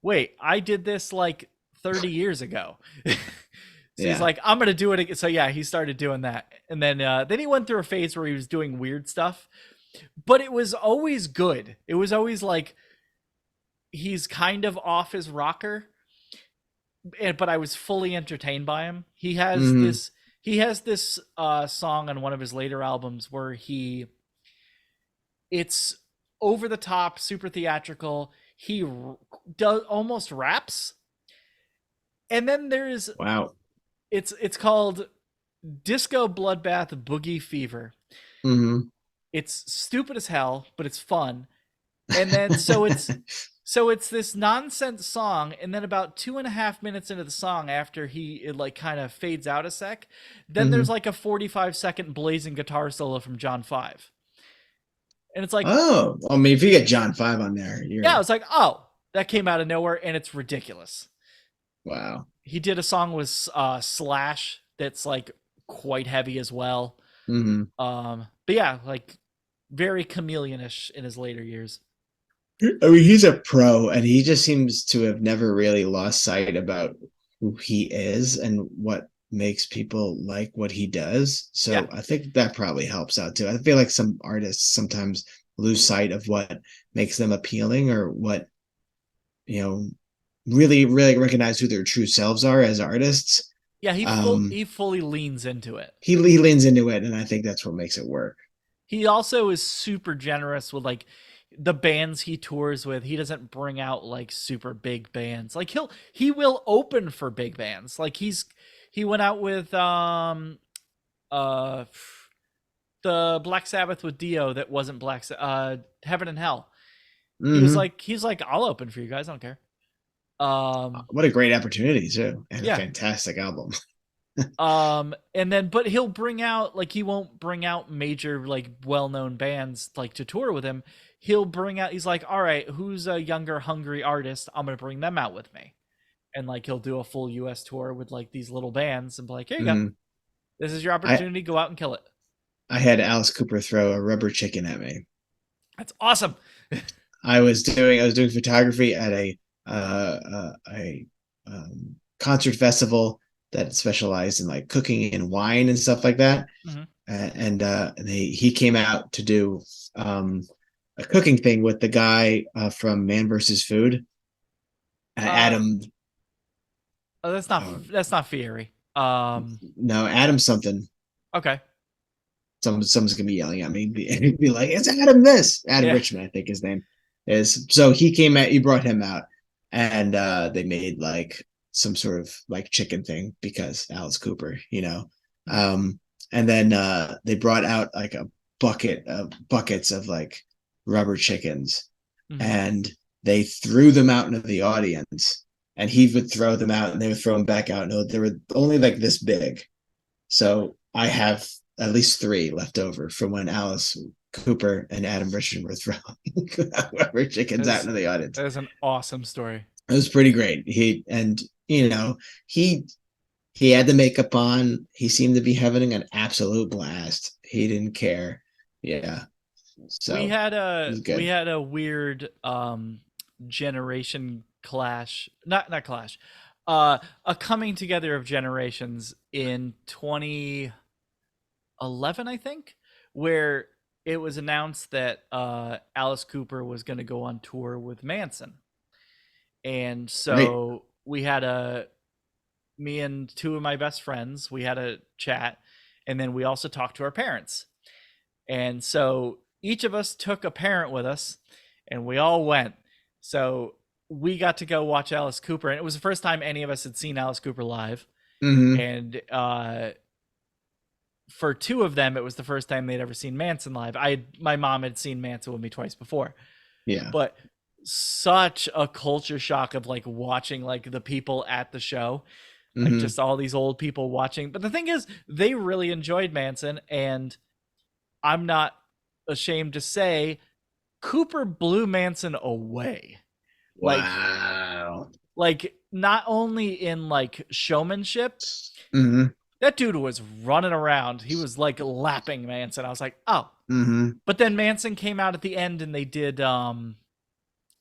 wait, I did this like 30 years ago. So he's yeah. like, I'm gonna do it again. So yeah, he started doing that, and then he went through a phase where he was doing weird stuff, but it was always good. It was always like he's kind of off his rocker, but I was fully entertained by him. Hmm. He has this song on one of his later albums where it's over the top, super theatrical. He does almost raps, and then there's Wow. it's called Disco Bloodbath Boogie Fever. Hmm. It's stupid as hell, but it's fun. And then so it's this nonsense song, and then about 2.5 minutes into the song, after it like kind of fades out a sec, then there's Hmm. like a 45-second blazing guitar solo from John Five. And it's like, Oh, I mean, if you get John Five on there, yeah, you're it's like, oh, that came out of nowhere, and it's ridiculous. wow. He did a song with Slash that's like quite heavy as well. Hmm. But yeah, like very chameleonish in his later years. I mean, he's a pro, and he just seems to have never really lost sight about who he is and what makes people like what he does. Yeah, So I think that probably helps out too. I feel like some artists sometimes lose sight of what makes them appealing or what, you know, really, really recognize who their true selves are as artists. yeah, Um, he fully leans into it. he leans into it, and I think that's what makes it work. He also is super generous with like the bands he tours with. He doesn't bring out like super big bands. Like he will open for big bands. Like he went out with uh the Black Sabbath with Dio that wasn't Heaven and Hell. Hmm. He's like, I'll open for you guys, I don't care. Um What a great opportunity too, and a yeah. fantastic album. And then but he'll bring out like he won't bring out major like well-known bands like to tour with him. He'll bring out he's like, all right, who's a younger hungry artist? I'm gonna bring them out with me. And like he'll do a full US tour with like these little bands and be like, here you go. Hmm. This is your I opportunity, go out and kill it. I had Alice Cooper throw a rubber chicken at me. That's awesome. I was doing photography at a concert festival that specialized in like cooking and wine and stuff like that. Mhm. He came out to do a cooking thing with the guy from Man versus Food, Uh Adam. that's not Fieri. No, Adam something. Okay. Someone's gonna be yelling at me, be like, "It's Adam this." Adam Yeah. Richmond, I think his name is. So he brought him out, and they made like some sort of like chicken thing because Alice Cooper, you know. Mhm. Um, and then they brought out like a buckets of like rubber chickens, Mhm. and they threw them out into the audience, and he would throw them out, and they would throw them back out. No, they were only like this big, so I have at least three left over from when Alice Cooper and Adam Richard were throwing rubber chickens out That's into the audience. that is an awesome story. It was pretty great. He he had the makeup on. He seemed to be having an absolute blast. He didn't care. Yeah. So it was We good. had a weird generation clash, not clash, a coming together of generations in 2011, I think, where it was announced that Alice Cooper was going to go on tour with Manson. And Right. so we had a me and two of my best friends, we had a chat, and then we also talked to our parents. And so each of us took a parent with us, and we all went. So we got to go watch Alice Cooper, and it was the first time any of us had seen Alice Cooper live. Hmm. And for two of them, it was the first time they'd ever seen Manson live. My mom had seen Manson with me twice before, Yeah. but such a culture shock of like watching like the people at the show, like Hmm. just all these old people watching. But the thing is, they really enjoyed Manson, and I'm not ashamed to say Cooper blew Manson away. Like Wow. like not only in like showmanship, Hmm. that dude was running around. He was like lapping Manson. I was like, "Oh." Hmm. But then Manson came out at the end and they did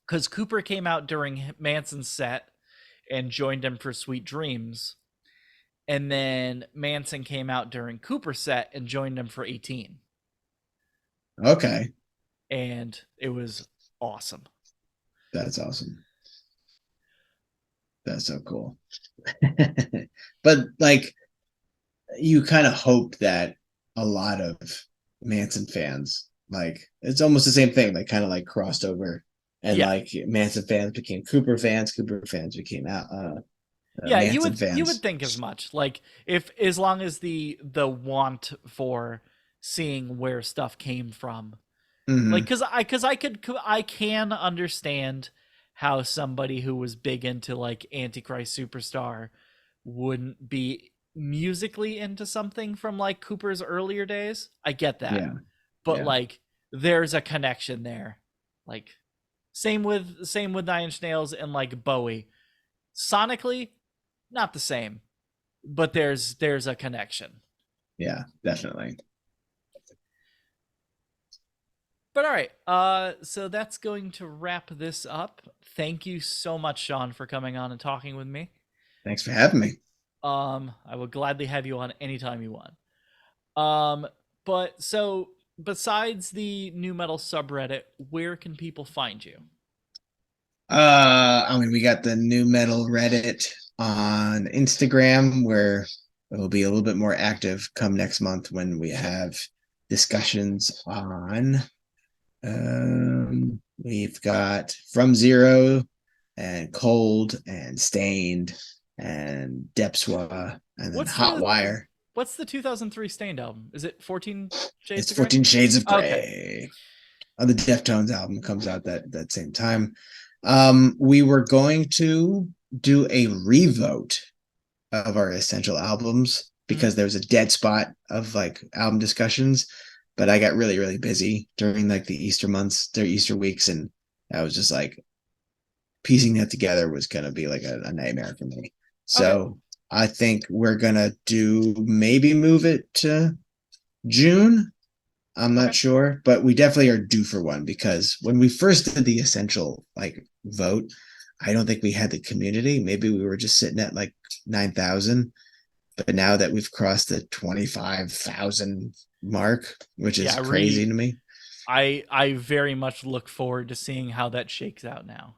cuz Cooper came out during Manson's set and joined him for Sweet Dreams. And then Manson came out during Cooper's set and joined him for 18. Okay. And it was awesome. That's awesome. That's so cool. But like, you kind of hope that a lot of Manson fans, like, it's almost the same thing, like kind of like crossed over, and Yeah. like Manson fans became Cooper fans became Yeah, Manson you would fans. think as much. Like if as long as the want for seeing where stuff came from. Like Hmm. I can understand how somebody who was big into like Antichrist Superstar wouldn't be musically into something from like Cooper's earlier days. I get that. Yeah. But Yeah. like there's a connection there. Like same with Nine Inch Nails and like Bowie. Sonically, not the same, but there's a connection. Yeah. Definitely. But all right, so that's going to wrap this up. Thank you so much, Shawn, for coming on and talking with me. Thanks for having me. I will gladly have you on anytime you want. Um, but so besides the new metal subreddit, where can people find you? I mean, we got the new metal Reddit on Instagram where it will be a little bit more active come next month when we have discussions on. We've got From Zero and Cold and Stained and Depswa and then What's Hot the Wire. what's the 2003 Stained album? Is it 14 Shades It's of Grey? 14 Shades of Okay. Grey. Oh, the Deftones album comes out that same time. We were going to do a revote of our essential albums Mhm. because there was a dead spot of like album discussions, but I got really, really busy during like the Easter months, their Easter weeks, and I was just like piecing that together was gonna be like a nightmare for me. Okay. So I think we're gonna do maybe move it to June. I'm not Okay. sure, but we definitely are due for one because when we first did the essential like vote, I don't think we had the community. Maybe we were just sitting at like 9,000. But now that we've crossed the 25,000 mark, which is Yeah, crazy to me. I very much look forward to seeing how that shakes out now.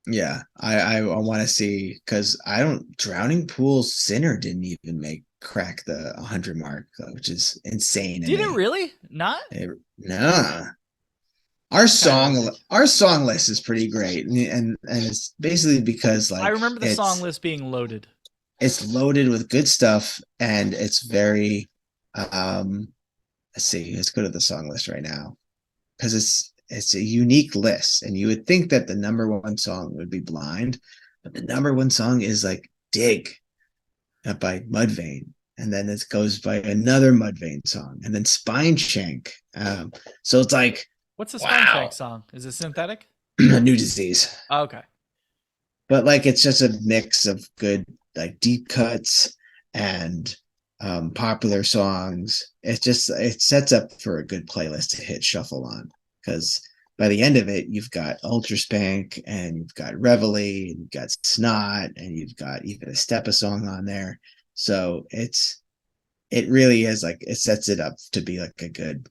Yeah, I want to see because I don't Drowning Pool's Sinner didn't even make crack the 100 mark, which is insane to Did it me. really? Not? Nah, That's kind of ridiculous. our song list is pretty great, and it's basically because I like remember the song list being loaded. it's loaded with good stuff and it's very um let's see, let's go to the song list right now because it's a unique list, and you would think that the number one song would be Blind, but the number one song is like Dig by Mudvayne, and then it goes by another Mudvayne song, and then Spine Shank. So it's like, What's the Spine Shank wow, song? Is it synthetic? a new disease. Oh, okay. But like it's just a mix of good like deep cuts and popular songs. It's just it sets up for a good playlist to hit shuffle on because by the end of it, you've got Ultra Spank and you've got Reveille and you've got Snot and you've got even a Steppa song on there. So it really is like it sets it up to be like a good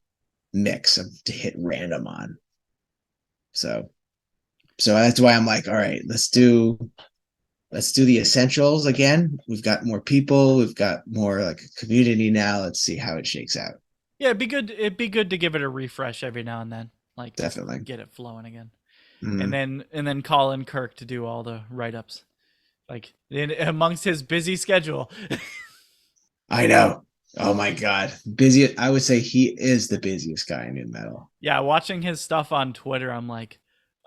mix of to hit random on. So so that's why I'm like, all right, let's do let's do the essentials again. We've got more people, we've got more like a community now. Let's see how it shakes out. Yeah, it'd be good. It'd be good to give it a refresh every now and then, like just Definitely. get it flowing again, Mm, and then call in Kirk to do all the write ups, like amongst his busy schedule. I know. Oh my god. Busy. I would say he is the busiest guy in new metal. Yeah, watching his stuff on Twitter, I'm like,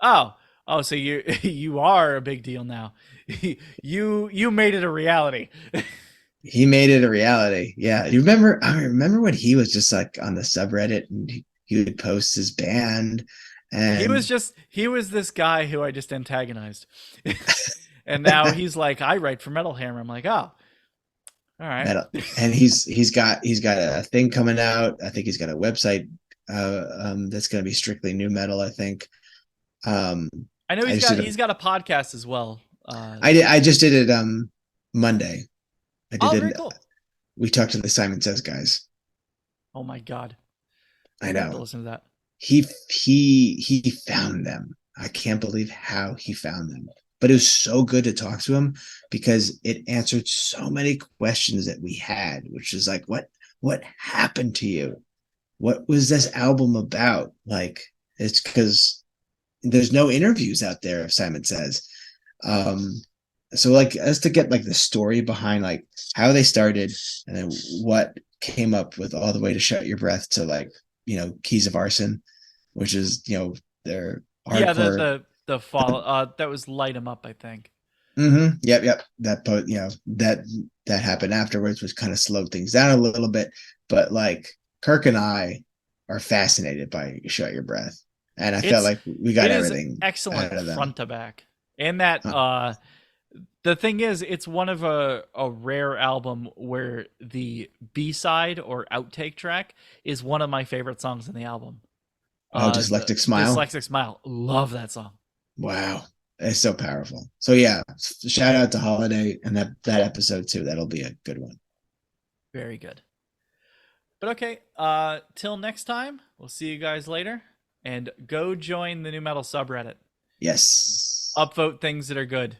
oh, oh, so you you are a big deal now. You made it a reality. He made it a reality. Yeah. You remember I remember when he was just like on the subreddit and he would post his band and He was this guy who I just antagonized. And now he's like, I write for Metal Hammer. I'm like, oh, all right. metal. And he's got a thing coming out. I think he's got a website that's gonna be strictly new metal, I think. Um I know I just did a he's got a podcast as well. I just did it Monday. I did Oh, it. very cool. We talked to the Simon Says guys. Oh my god, I I have to know. listen to that. He found them. I can't believe how he found them. But it was so good to talk to him because it answered so many questions that we had, which is like, what happened to you? What was this album about? Like, it's because there's no interviews out there, Simon Says. Um, so like as to get like the story behind like how they started and then what came up with all the way to Shut Your Breath to like, Keys of Arson, which is, their Yeah, hardcore. the follow that was Light 'Em Up, I think. Yep. That happened afterwards, which kind of slowed things down a little bit. But like Kirk and I are fascinated by Shut Your Breath. And I felt It's like we got it is everything out excellent of them. front to back. And that Uh, the thing is, it's one of a rare album where the B side or outtake track is one of my favorite songs in the album. oh, The Dyslectic Smile. Dyslexic Smile, love that song. Wow. It's so powerful. So yeah, shout out to Holiday and that episode too. That'll be a good one. Very good. But okay, till next time, we'll see you guys later, and go join the new metal subreddit. Yes. Upvote things that are good.